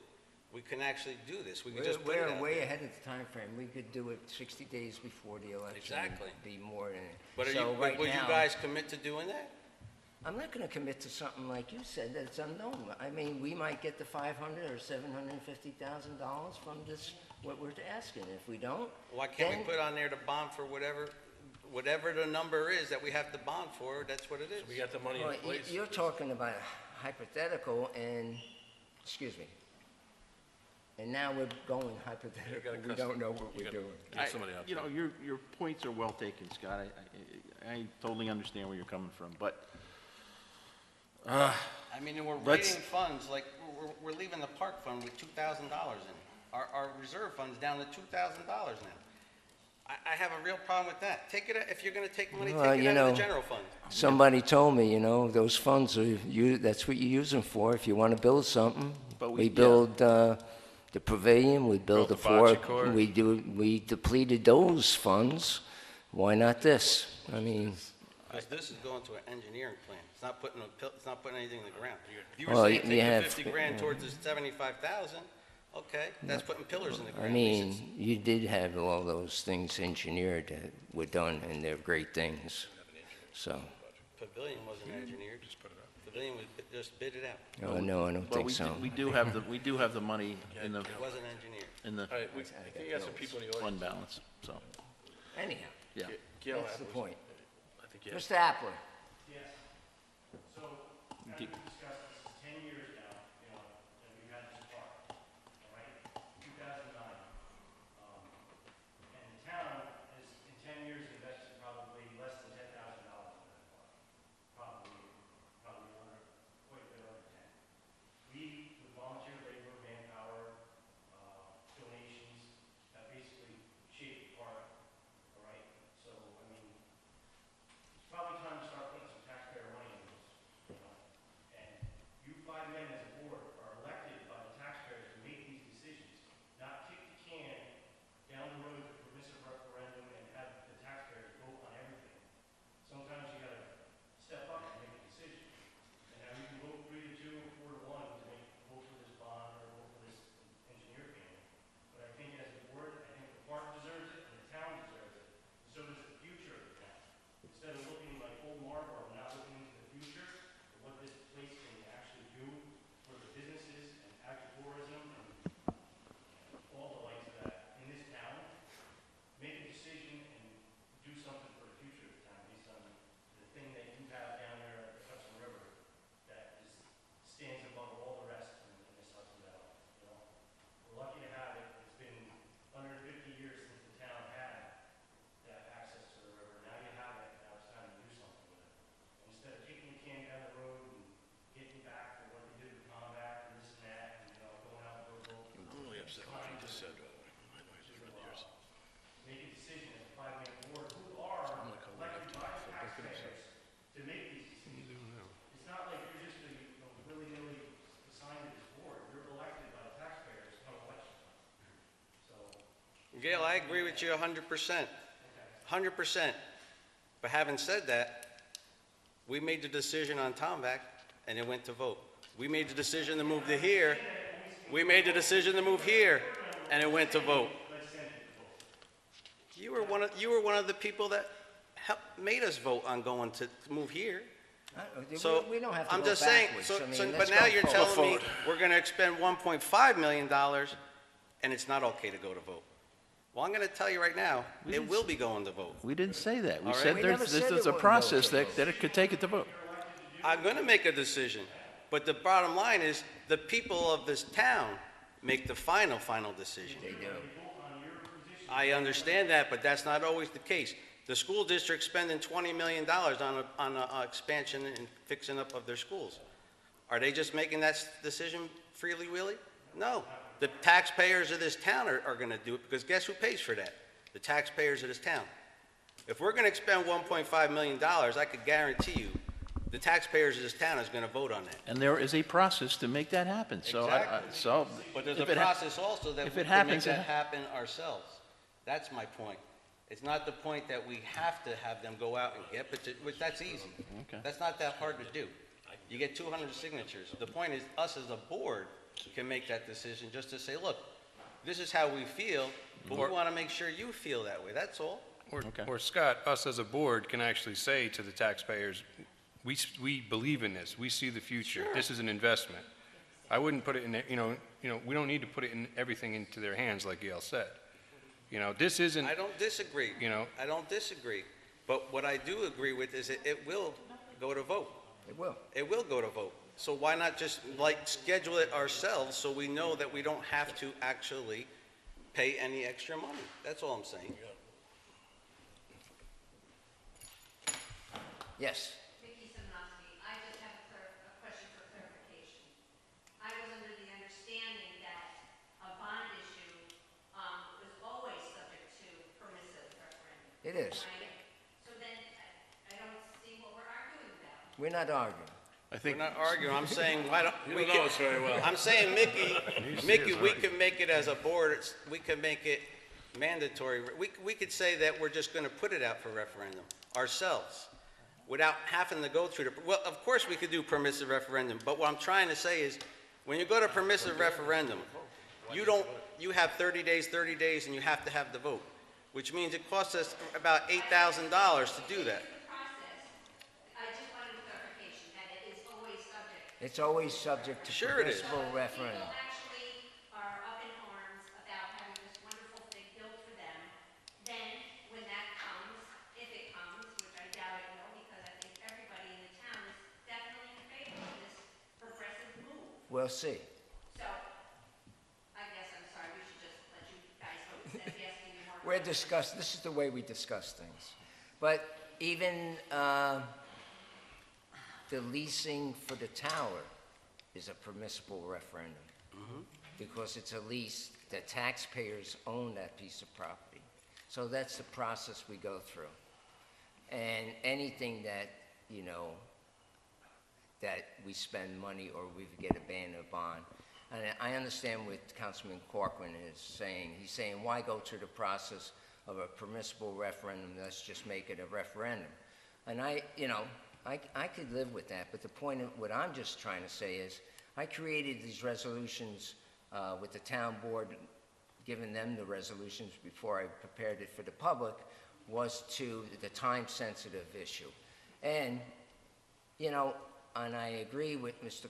We can actually do this. We can just put it We're out way there. ahead of the time frame. We could do it 60 days before the election. Exactly. Be more than. But So right will you now- guys commit to doing that? I'm not gonna commit to something like you said, that's unknown. I mean, we might get the $500 or $750,000 from this, what we're asking. If we don't, Why can't we then- put on there the bond for whatever the number is that we have to bond for, that's what it is. We got the money Well, in place. you're talking about hypothetical and, excuse me. And now we're going hypothetical. We don't know what we're doing. Get somebody out there. Your points are well taken, Scott. I totally understand where you're coming from, but I mean, and we're Let's- rating funds, like, we're leaving the park fund with $2,000 in it. Our reserve fund's down to $2,000 now. I have a real problem with that. Take it, if you're gonna take money, Well, take it you out of the know, general fund. Somebody told me, those funds are, that's what you use them for. If you want to build something, But we yeah. build, the pavilion, we build Built the the four, bocce court. we depleted those funds. Why not this? I mean, Because this is going to an engineering plan. It's not putting anything in the ground. If you Well, were you saying taking have- 50 grand towards the 75,000, okay, that's putting pillars in the I ground. At least mean, you did have all those things engineered that were done, and they're great things. So, Pavilion wasn't engineered. Pavilion was just bid it out. no, I don't but think so. we do have the money in the It wasn't engineered. All right, I think you got some people in the fund audience. balance, so, Anyhow, yeah. Gail, that's the point. I think you have. Mr. Appler? Yes. So, as we discussed, this is 10 years now, that we've had this park, all right? 2009. And the town has, in 10 years, invested probably less than $10,000 in that park. Probably under, quite a bit under 10. We, with volunteer labor, manpower, donations, have basically shaped the park, all right? So, I mean, it's probably time to start Gail, I agree with you 100%. 100%. But having said that, we made the decision on Tomback, and it went to vote. We made the decision to move to here. We made the decision to move here, and it went to vote. You were one of the people that made us vote on going to move here. So We don't have to I'm go just saying. backwards. So, I mean, so, let's but now go you're forward. telling me we're going to expend $1.5 million, and it's not okay to go to vote. Well, I'm going to tell you right now, it will be going to vote. We didn't say that. We All right. said We never there's said it a wouldn't process go to that it could take it to vote. I'm going to make a decision, but the bottom line is the people of this town make the final decision. They do. I understand that, but that's not always the case. The school district's spending $20 million on a expansion and fixing up of their schools. Are they just making that decision freely willy? No. The taxpayers of this town are going to do it, because guess who pays for that? The taxpayers of this town. If we're going to expend $1.5 million, I could guarantee you the taxpayers of this town is going to vote on that. And there is a process to make that happen. So, Exactly. But there's a if it process also that if we it can make happens, that happen ourselves. That's my point. It's not the point that we have to have them go out and get, which that's easy. Okay. That's not that hard to do. You get 200 signatures. The point is, us as a board can make that decision just to say, look, this is how we feel, but we want to make sure you feel that way. That's all. Or Scott, us as a board can actually say to the taxpayers, we believe in this. We see the future. Sure. This is an investment. I wouldn't put it in, we don't need to put everything into their hands like Gail said. This isn't. I don't disagree. I don't disagree. But what I do agree with is that it will go to vote. It will. It will go to vote. So why not just schedule it ourselves so we know that we don't have to actually pay any extra money? That's all I'm saying. Yes. Vicki Simonowski, I just have a question for clarification. I was under the understanding that a bond issue was always subject to permissive referendum. It is. Right? So then I don't see what we're arguing about. We're not arguing. I think We're not arguing. I'm saying, why don't we? You know us very well. I'm saying, Mickey, we can make it as a board. We can make it mandatory. We could say that we're just going to put it out for referendum ourselves, without having to go through the. Well, of course we could do permissive referendum, but what I'm trying to say is, when you go to permissive referendum, you have 30 days, and you have to have the vote, which means it costs us about $8,000 to do that. I just wanted clarification that it is always subject. It's always subject to Sure it is. permissible referendum. People actually are up in arms about having this wonderful thing built for them. Then, when that comes, if it comes, which I doubt it will, because I think everybody in the town is definitely in favor of this progressive move. We'll see. So, I guess I'm sorry, we should just let you guys vote instead of asking you more. This is the way we discuss things. But even the leasing for the tower is a permissible referendum. Because it's a lease, the taxpayers own that piece of property. So that's the process we go through. And anything that, that we spend money or we get a ban or bond. And I understand what Councilman Corcoran is saying. He's saying, why go through the process of a permissible referendum? Let's just make it a referendum. And I could live with that, but the point of what I'm just trying to say is, I created these resolutions with the town board, giving them the resolutions before I prepared it for the public, was to the time-sensitive issue. And, and I agree with Mr.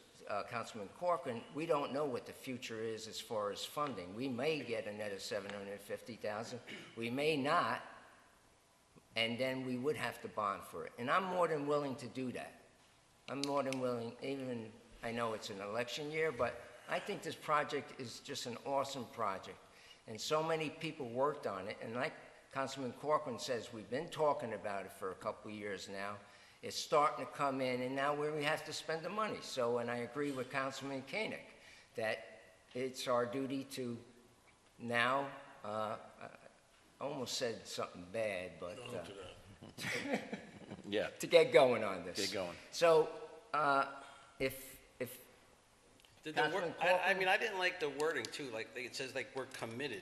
Councilman Corcoran, we don't know what the future is as far as funding. We may get a net of $750,000, we may not, and then we would have to bond for it. And I'm more than willing to do that. I'm more than willing, even, I know it's an election year, but I think this project is just an awesome project. And so many people worked on it, and like Councilman Corcoran says, we've been talking about it for a couple of years now. It's starting to come in, and now we have to spend the money. So, and I agree with Councilman Koenig that it's our duty to now, I almost said something bad, but yeah, to get going on this. get going. So, if Did Councilman I Corcoran- mean, I didn't like the wording too. Like it says, like we're committed.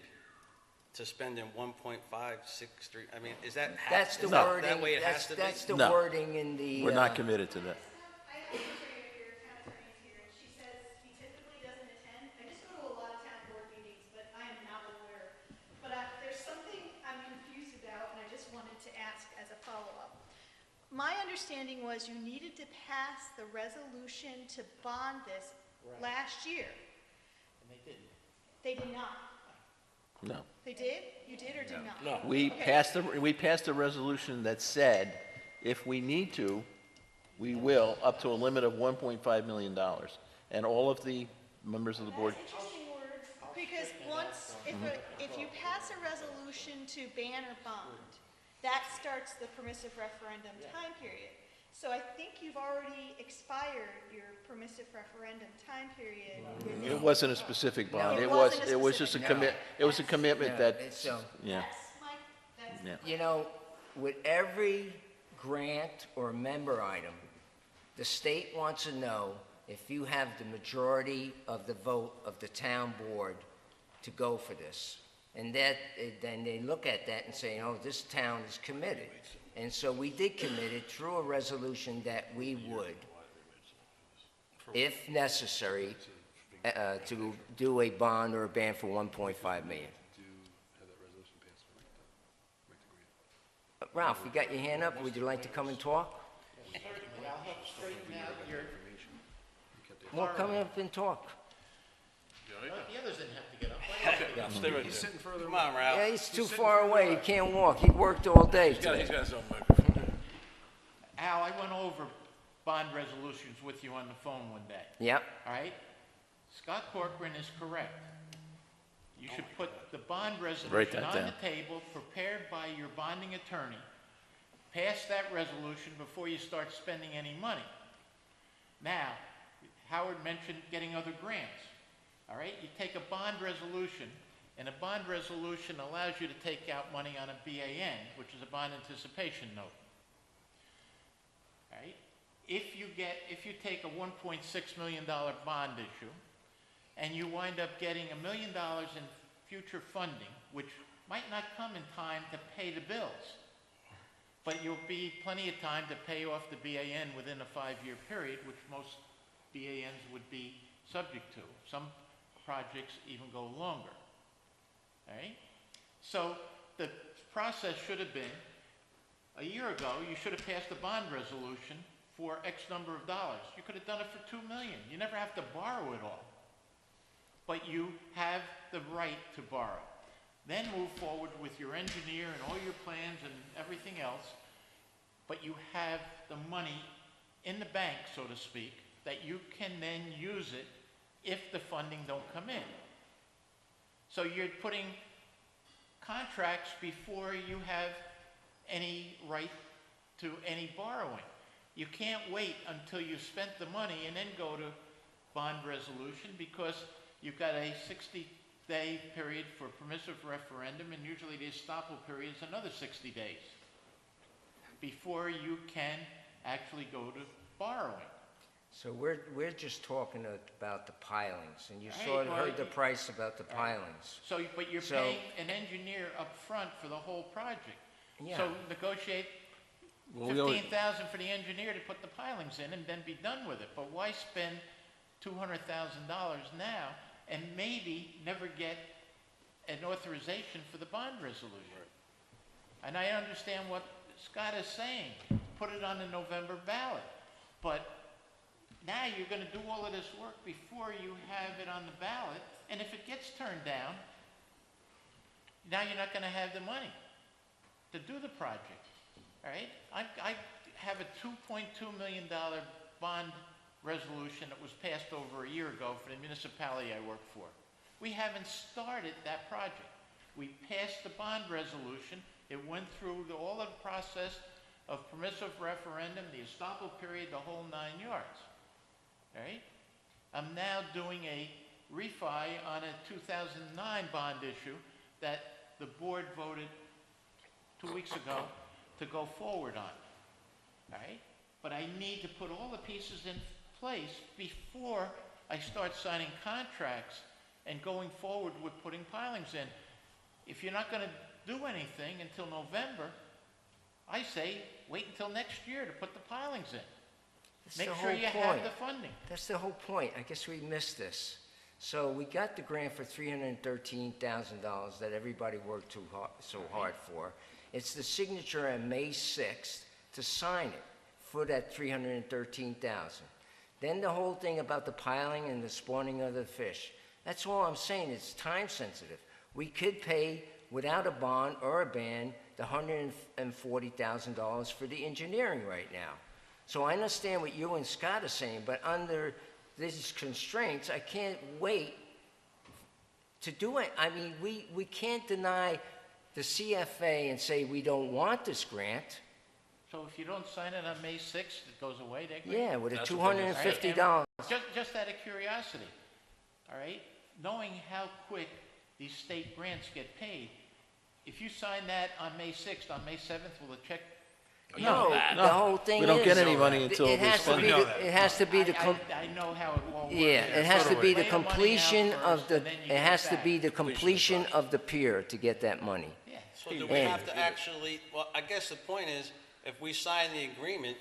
to spend in 1.563, I mean, is that? That's the No. wording, That way it has that's, to be? that's the No. wording in the. We're not committed to that. I have a trainer here, town attorney's here, and she says he typically doesn't attend. I just go to a lot of town board meetings, but I am not aware. But there's something I'm confused about, and I just wanted to ask as a follow-up. My understanding was you needed to pass the resolution to bond this last year. And they didn't. They did not. No. They did? You did or did not? No. We passed a resolution that said, if we need to, we will, up to a limit of $1.5 million. And all of the members of the board, That's interesting words, because once, if you pass a resolution to ban or bond, that starts the permissive referendum time period. So I think you've already expired your permissive referendum time period. it wasn't a specific bond. It It wasn't a was just a specific- it was a commitment No, that, it's, yeah, That's my, that's yeah. You know, with every grant or member item, the state wants to know if you have the majority of the vote of the town board to go for this. And that, then they look at that and say, oh, this town is committed. And so we did commit it through a resolution that we would, if necessary, to do a bond or a ban for 1.5 million. Ralph, you got your hand up? Would you like to come and talk? I'll help straighten out your, Well, come up and talk. the others didn't have to get up. Stay right there. He's sitting further Come on, Ralph. Yeah, he's too far away. He can't walk. He worked all day today. He's got his own microphone. Al, I went over bond resolutions with you on the phone one day, Yep. all right? Scott Corcoran is correct. You should put the bond resolution that on down. the table, prepared by your bonding attorney. Pass that resolution before you start spending any money. Now, Howard mentioned getting other grants, all right? You take a bond resolution, and a bond resolution allows you to take out money on a BAN, which is a bond anticipation note. All right? If you take a $1.6 million bond issue, and you wind up getting $1 million in future funding, which might not come in time to pay the bills, but you'll be plenty of time to pay off the BAN within a 5-year period, which most BANs would be subject to. Some projects even go longer. All right? So the process should have been, a year ago, you should have passed a bond resolution for X number of dollars. You could have done it for $2 million. You never have to borrow it all. But you have the right to borrow. Then move forward with your engineer and all your plans and everything else, but you have the money in the bank, so to speak, that you can then use it if the funding don't come in. So you're putting contracts before you have any right to any borrowing. You can't wait until you've spent the money and then go to bond resolution, because you've got a 60-day period for permissive referendum, and usually the estoppel period is another 60 days before you can actually go to borrowing. So we're just talking about the pilings, and you Right, sort of well, heard the price about the pilings. So, but you're So- paying an engineer up front for the whole project. Yeah. So negotiate $15,000 for the engineer to put the pilings in and then be done with it. But why spend $200,000 now and maybe never get an authorization for the bond resolution? And I understand what Scott is saying, put it on the November ballot. But now you're going to do all of this work before you have it on the ballot, and if it gets turned down, now you're not going to have the money to do the project, all right? I have a $2.2 million bond resolution that was passed over a year ago for the municipality I work for. We haven't started that project. We passed the bond resolution. It went through all of the process of permissive referendum, the estoppel period, the whole 9 yards. All right? I'm now doing a refi on a 2009 bond issue that the board voted 2 weeks ago to go forward on. All right? But I need to put all the pieces in place before I start signing contracts and going forward with putting pilings in. if you're not gonna do anything until November, I say, wait until next year to put the pilings in. That's Make the sure whole you have point. the funding. That's the whole point. I guess we missed this. So we got the grant for $313,000 that everybody worked so hard for. It's the signature on May 6th to sign it for that $313,000. Then the whole thing about the piling and the spawning of the fish. That's all I'm saying. It's time sensitive. We could pay without a bond or a ban the $140,000 for the engineering right now. So I understand what you and Scott are saying, but under these constraints, I can't wait to do it. I mean, we can't deny the CFA and say we don't want this grant. So if you don't sign it on May 6th, it goes away, that grant? Yeah, with a That's what they $250. Just out of curiosity, all right? Knowing how quick these state grants get paid, if you sign that on May 6th, on May 7th, will the check? No, the whole thing is... We don't get any money until it they has to spend be it. the- It has to be the... I know how it all works. Yeah, it has to be the Lay the money out completion of first, the, and then you it get has to back. be the completion of the pier to get that money. Yeah. So do we have to actually, well, I guess the point is, if we sign the agreement,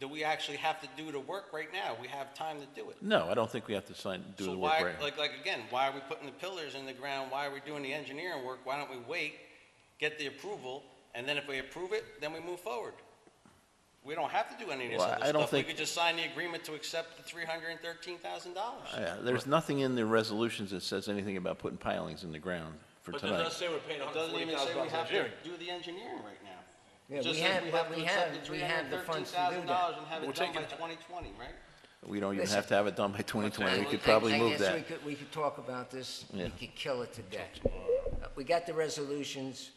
do we actually have to do the work right now? We have time to do it. No, I don't think we have to do So the work why, right now. like again, why are we putting the pillars in the ground? Why are we doing the engineering work? Why don't we wait, get the approval, and then if we approve it, then we move forward? We don't have to do any of this Well, other I don't stuff. think- We could just sign the agreement to accept the $313,000. There's nothing in the resolutions that says anything about putting pilings in the ground for But it does tonight. say we're paying It doesn't even say we $140,000 have to engineering. do the engineering right now. Yeah, It just we says have, we but have to accept the we have the funds to do $313,000 that. and have We're it done by taking- 2020, right? We don't even Listen. have to have it done by 2020. We I- could probably I move guess that. we could talk about this, we Yeah. could kill it to death. We got the resolutions,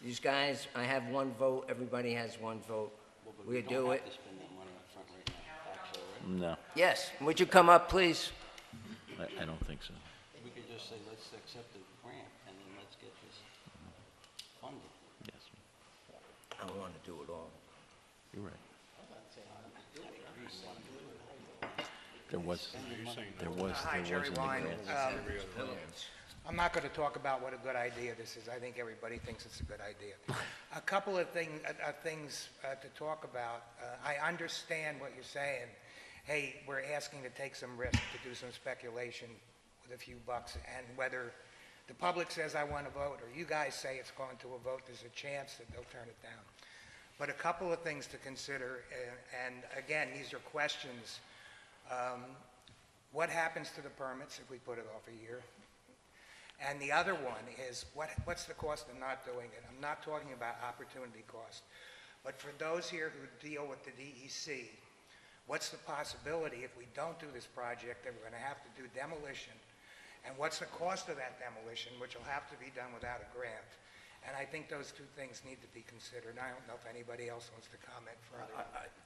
these guys, I have one vote, everybody has one vote. Well, but We don't do have it. to spend that money up front right now, actually, right? No, Yes, would you come up, please? I don't think so. We could just say, let's accept the grant, and then let's get this funded. Yes, I want to do it all. you're right. There was Hi, Jerry in the Wine. grant. I'm not going to talk about what a good idea this is. I think everybody thinks it's a good idea. A couple of things to talk about. I understand what you're saying. Hey, we're asking to take some risk, to do some speculation with a few bucks, and whether the public says I want to vote, or you guys say it's going to a vote, there's a chance that they'll turn it down. But a couple of things to consider, and again, these are questions. What happens to the permits if we put it off a year? And the other one is, what's the cost of not doing it? I'm not talking about opportunity cost, but for those here who deal with the DEC, what's the possibility if we don't do this project that we're going to have to do demolition? And what's the cost of that demolition, which will have to be done without a grant? And I think those two things need to be considered. I don't know if anybody else wants to comment further.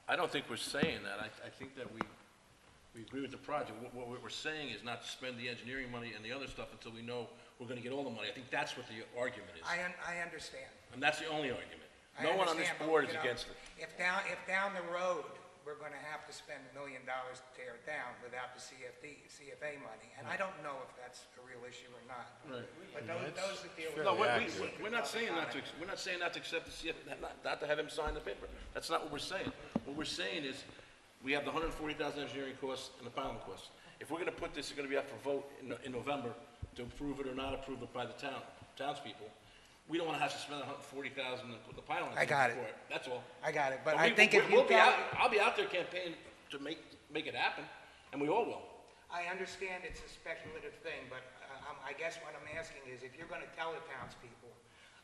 I don't think we're saying that. I think that we agree with the project. What we're saying is not to spend the engineering money and the other stuff until we know we're gonna get all the money. I think that's what the argument is. I understand. And that's the only argument. I No one on this understand, but, board is you know, against it. If down the road, we're going to have to spend $1 million to tear it down without the CFA money, and I don't know if that's a real issue or not. Right. But those that deal with. No, the we're not saying not to, we're not saying not to accept the CFA, not to have him sign the paper. That's not what we're saying. What we're saying is, we have the $140,000 engineering costs and the piling costs. If we're gonna put this, it's gonna be up for vote in November to approve it or not approve it by the townspeople. We don't wanna have to spend $140,000 and put the piling. I got it. for That's all. I got it, but But I think if you we'll be out, got, I'll be out there campaigning to make it happen, and we all will. I understand it's a speculative thing, but I guess what I'm asking is, if you're going to tell the townspeople,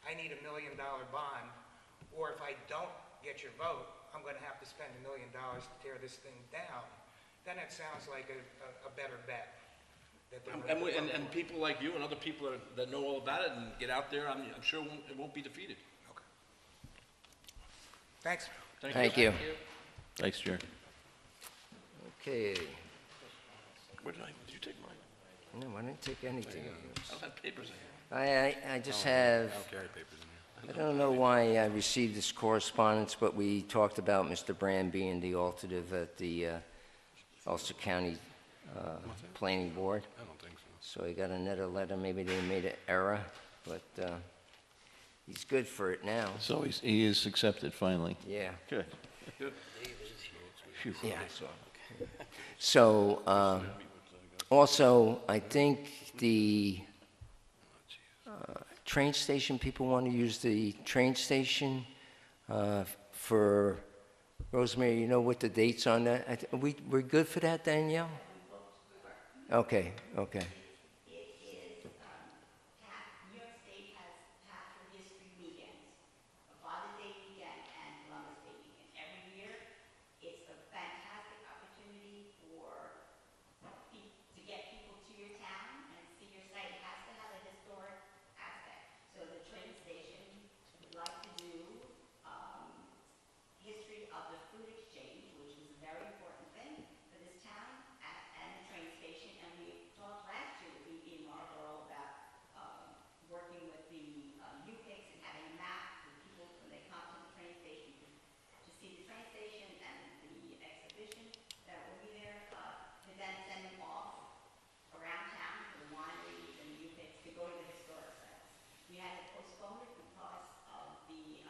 I need $1 million bond, or if I don't get your vote, I'm going to have to spend $1 million to tear this thing down, then it sounds like a better bet. That they're gonna vote And for. people like you and other people that know all about it and get out there, I'm sure it won't be defeated. Okay. Thanks. Thank you. Thanks, Jerry. Okay. Did you take mine? No, I didn't take anything. I don't have papers in here. I just have, I don't carry papers in here. I don't know why I received this correspondence, but we talked about Mr. Brand being the alternative at the Ulster County Planning Board. I don't think so. So I got another letter, maybe they made an error, but He's good for it now. So he is accepted finally. Yeah. Good. Phew. Yeah. So, also, I think the train station, people want to use the train station for, Rosemary, you know what the dates on that? We're good for that, Danielle? Okay, okay. New York State has Pathway History Weekends, a Father's Day weekend and Columbus Day weekend. Every year, it's a fantastic opportunity to get people to your town and see your site. It has to have a historic aspect. So the train station would like to do history of the food exchange, which was a very important thing for this town, and the train station. And we talked last year with in Marlborough about working with the UPICs and having a map for people when they come to the train station to see the train station and the exhibition that will be there, to then send them off around town to the wineries and the UPICs to go to the historic sites. We had to postpone it because of the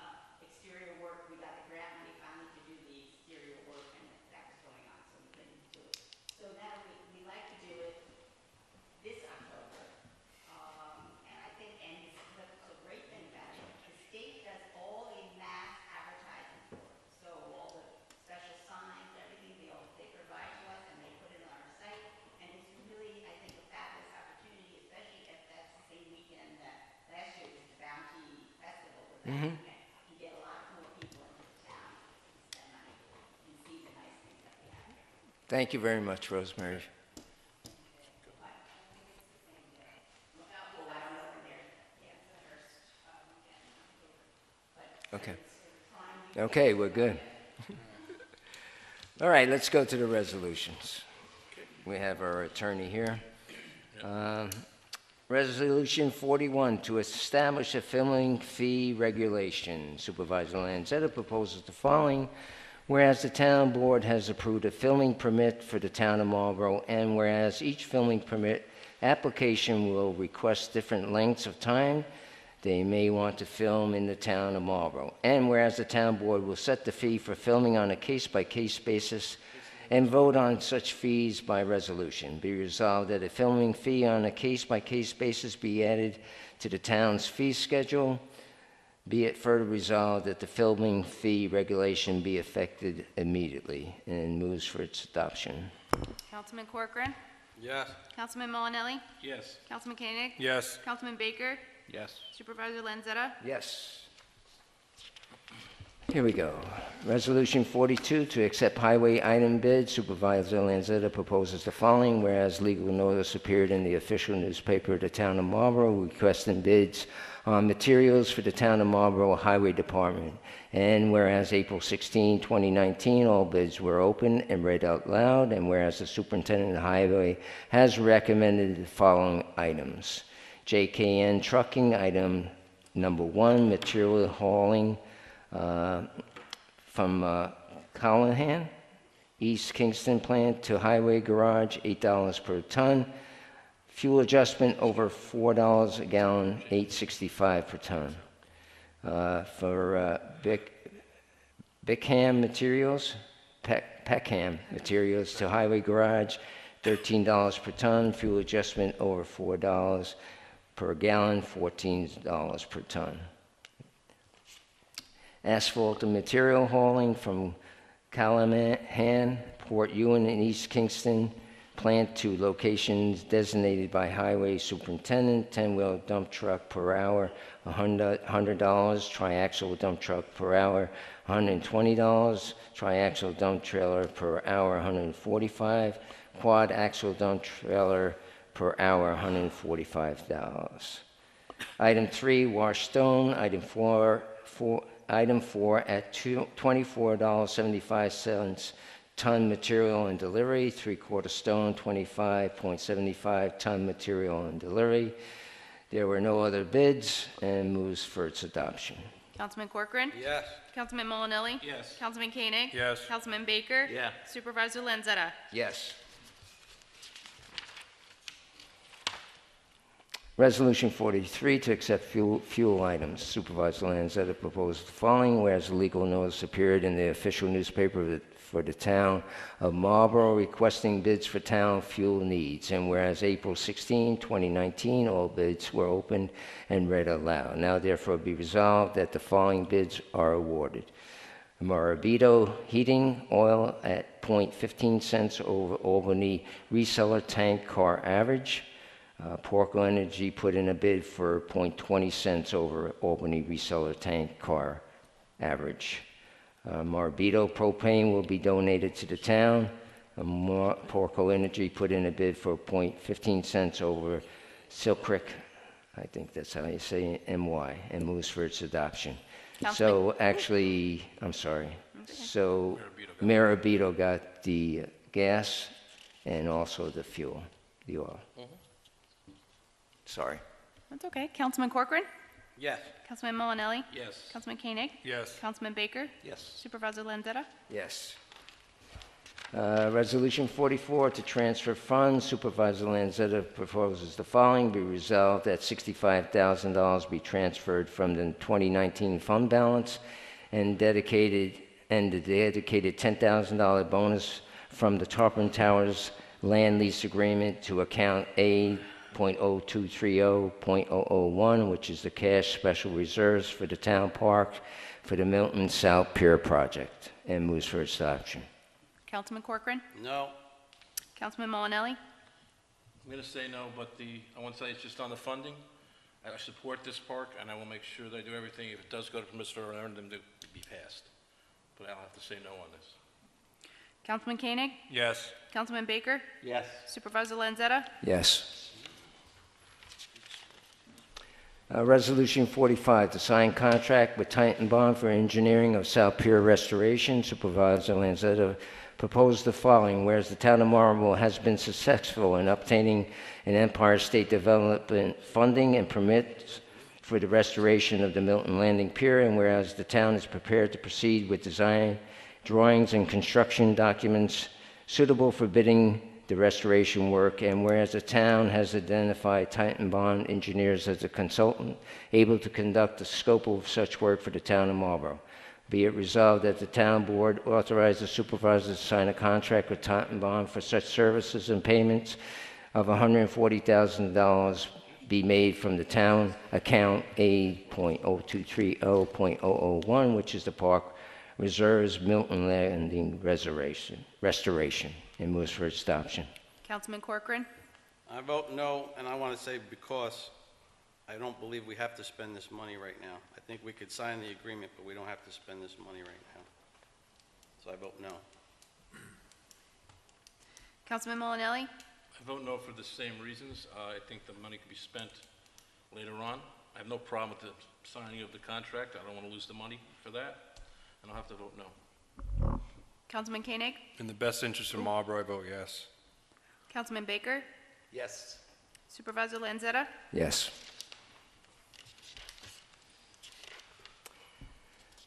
exterior work. We got the grant money finally to do the exterior work, and that was going on, so we couldn't do it. So now we like to do it this October. And I think, and the great thing about it, the state does all a mass advertising for it. So all the special signs, everything, they provide to us and they put it on our site. And it's really, I think, a fabulous opportunity, especially if that's the same weekend that last year was the Bounty Festival. With that weekend. You get a lot more people into the town to spend money and see the nice things that we have here. Thank you very much, Rosemary. Okay. Okay, we're good. All right, let's go to the resolutions. We have our attorney here. Resolution 41, to establish a filming fee regulation. Supervisor Lanzetta proposes the following. Whereas the town board has approved a filming permit for the town of Marlborough, and whereas each filming permit application will request different lengths of time they may want to film in the town of Marlborough, and whereas the town board will set the fee for filming on a case-by-case basis and vote on such fees by resolution. Be resolved that a filming fee on a case-by-case basis be added to the town's fee schedule. Be it further resolved that the filming fee regulation be effected immediately, and moves for its adoption. Councilman Corcoran? Yes. Councilman Molinelli? Yes. Councilman Koenig? Yes. Councilman Baker? Yes. Supervisor Lanzetta? Yes. Here we go. Resolution 42, to accept highway item bid. Supervisor Lanzetta proposes the following. Whereas legal notice appeared in the official newspaper of the town of Marlborough requesting bids on materials for the town of Marlborough Highway Department. And whereas April 16, 2019, all bids were open and read out loud. And whereas the superintendent of highway has recommended the following items. JKN Trucking, item number 1, material hauling from Callahan, East Kingston plant to highway garage, $8 per ton. Fuel adjustment over $4 a gallon, $8.65 per ton. For Peckham Materials to highway garage, $13 per ton. Fuel adjustment over $4 per gallon, $14 per ton. Asphalt and material hauling from Callahan, Port Ewan, and East Kingston plant to locations designated by highway superintendent. 10-wheel dump truck per hour, $100. Triaxle dump truck per hour, $120. Triaxle dump trailer per hour, $145. Quad axle dump trailer per hour, $145. Item 3, wash stone. Item 4 at $24.75 ton material and delivery. 3/4 stone, 25.75 ton material and delivery. There were no other bids, and moves for its adoption. Councilman Corcoran? Yes. Councilman Molinelli? Yes. Councilman Koenig? Yes. Councilman Baker? Yeah. Supervisor Lanzetta? Yes. Resolution 43 to accept fuel items. Supervisor Lanzetta proposed the following, whereas a legal notice appeared in the official newspaper for the town of Marlborough requesting bids for town fuel needs, and whereas April 16, 2019, all bids were opened and read aloud. Now therefore be resolved that the following bids are awarded. Marlborough Heating Oil at .15 cents over Albany reseller tank car average. Porco Energy put in a bid for .20 cents over Albany reseller tank car average. Marlborough propane will be donated to the town. Porco Energy put in a bid for .15 cents over Silk Creek, I think that's how you say it, MY, and moves for its adoption. So actually, I'm sorry. So Marabito got the gas and also the fuel, the oil. Sorry. That's okay. Councilman Corcoran? Yes. Councilman Molinelli? Yes. Councilman Koenig? Yes. Councilman Baker? Yes. Supervisor Lanzetta? Yes. Resolution 44 to transfer funds. Supervisor Lanzetta proposes the following. Be resolved that $65,000 be transferred from the 2019 fund balance and the dedicated $10,000 bonus from the Tarpon Towers land lease agreement to account A.0230.001, which is the cash special reserves for the town park for the Milton South Pier project, and moves for its adoption. Councilman Corcoran? No. Councilman Molinelli? I'm going to say no, but I want to say it's just on the funding. I support this park, and I will make sure that I do everything, if it does go to permissive referendum, to be passed. But I'll have to say no on this. Councilman Koenig? Yes. Councilman Baker? Yes. Supervisor Lanzetta? Yes. Resolution 45 to sign contract with Titan Bond for engineering of South Pier restoration. Supervisor Lanzetta proposed the following, whereas the town of Marlborough has been successful in obtaining an Empire State Development funding and permits for the restoration of the Milton Landing Pier, and whereas the town is prepared to proceed with design, drawings, and construction documents suitable for bidding the restoration work, and whereas the town has identified Titan Bond engineers as a consultant able to conduct the scope of such work for the town of Marlborough. Be it resolved that the town board authorize the supervisor to sign a contract with Titan Bond for such services and payments of $140,000 be made from the town account A.0230.001, which is the Park Reserves Milton Landing restoration, and moves for its adoption. Councilman Corcoran? I vote no, and I want to say because I don't believe we have to spend this money right now. I think we could sign the agreement, but we don't have to spend this money right now. So I vote no. Councilman Molinelli? I vote no for the same reasons. I think the money could be spent later on. I have no problem with the signing of the contract. I don't want to lose the money for that, and I'll have to vote no. Councilman Koenig? In the best interest of Marlborough, I vote yes. Councilman Baker? Yes. Supervisor Lanzetta? Yes.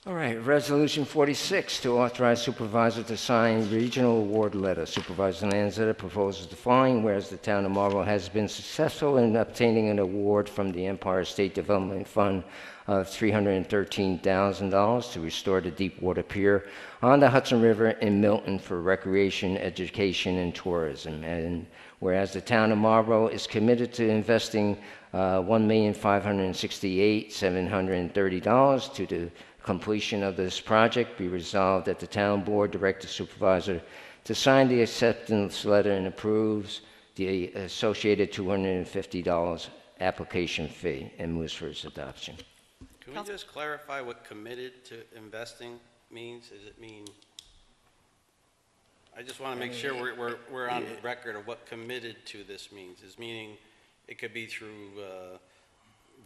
All right, Resolution 46 to authorize supervisor to sign regional award letter. Supervisor Lanzetta proposes the following, whereas the town of Marlborough has been successful in obtaining an award from the Empire State Development Fund of $313,000 to restore the Deepwater Pier on the Hudson River in Milton for recreation, education, and tourism. And whereas the town of Marlborough is committed to investing $1,568,730 to the completion of this project, be resolved that the town board direct the supervisor to sign the acceptance letter and approves the associated $250 application fee, and moves for its adoption. Can we just clarify what committed to investing means? Does it mean, I just want to make sure we're on record of what committed to this means. Is meaning it could be through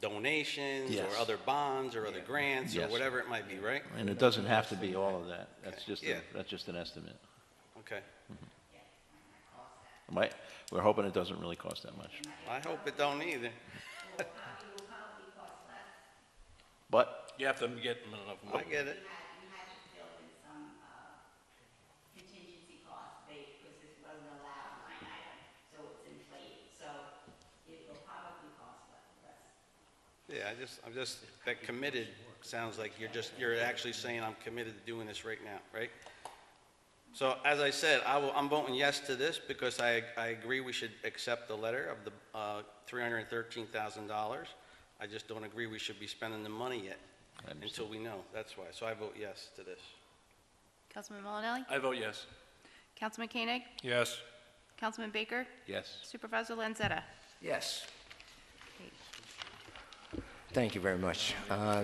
donations Yes. or other bonds or other grants or Yes. whatever it might be, right? And it doesn't have to be all of that. That's just, Yeah. that's just an estimate. Okay. We're hoping it doesn't really cost that much. I hope it don't either. But you have to get enough I money. get it. You had to build in some contingency costs, because this wasn't allowed line item, so it's inflated. So it will probably cost less. Yeah, I'm just, that committed sounds like you're actually saying I'm committed to doing this right now, right? So as I said, I'm voting yes to this because I agree we should accept the letter of the $313,000. I just don't agree we should be spending the money yet until we know. That's why. So I vote yes to this. Councilman Malinelli? I vote yes. Councilman Koenig? Yes. Councilman Baker? Yes. Supervisor Lanzetta? Yes. Thank you very much.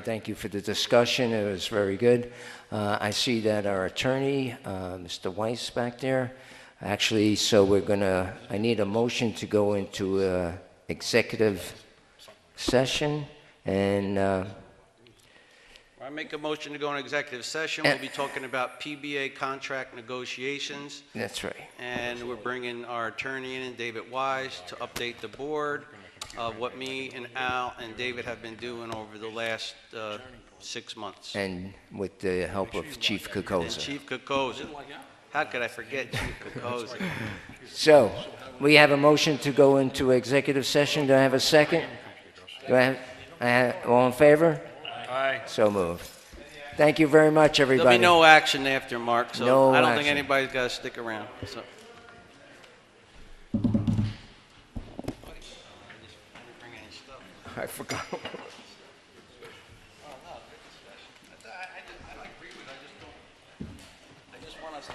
Thank you for the discussion. It was very good. I see that our attorney, Mr. Weiss, back there. Actually, so I need a motion to go into executive session, and I make a motion to go into executive session. We'll be talking about PBA contract negotiations. that's right. And we're bringing our attorney in, David Wise, to update the board of what me and Al and David have been doing over the last 6 months. And with the help of Chief And Kokoza. Chief Kokoza. How could I forget Chief Kokoza? So, we have a motion to go into executive session. Do I have a second? Do I have all in favor? Aye. So moved. Thank you very much, There'll everybody. be no action after, Mark, so No I don't think action. anybody's got to stick around. So. I forgot. I agree with it. I just want us to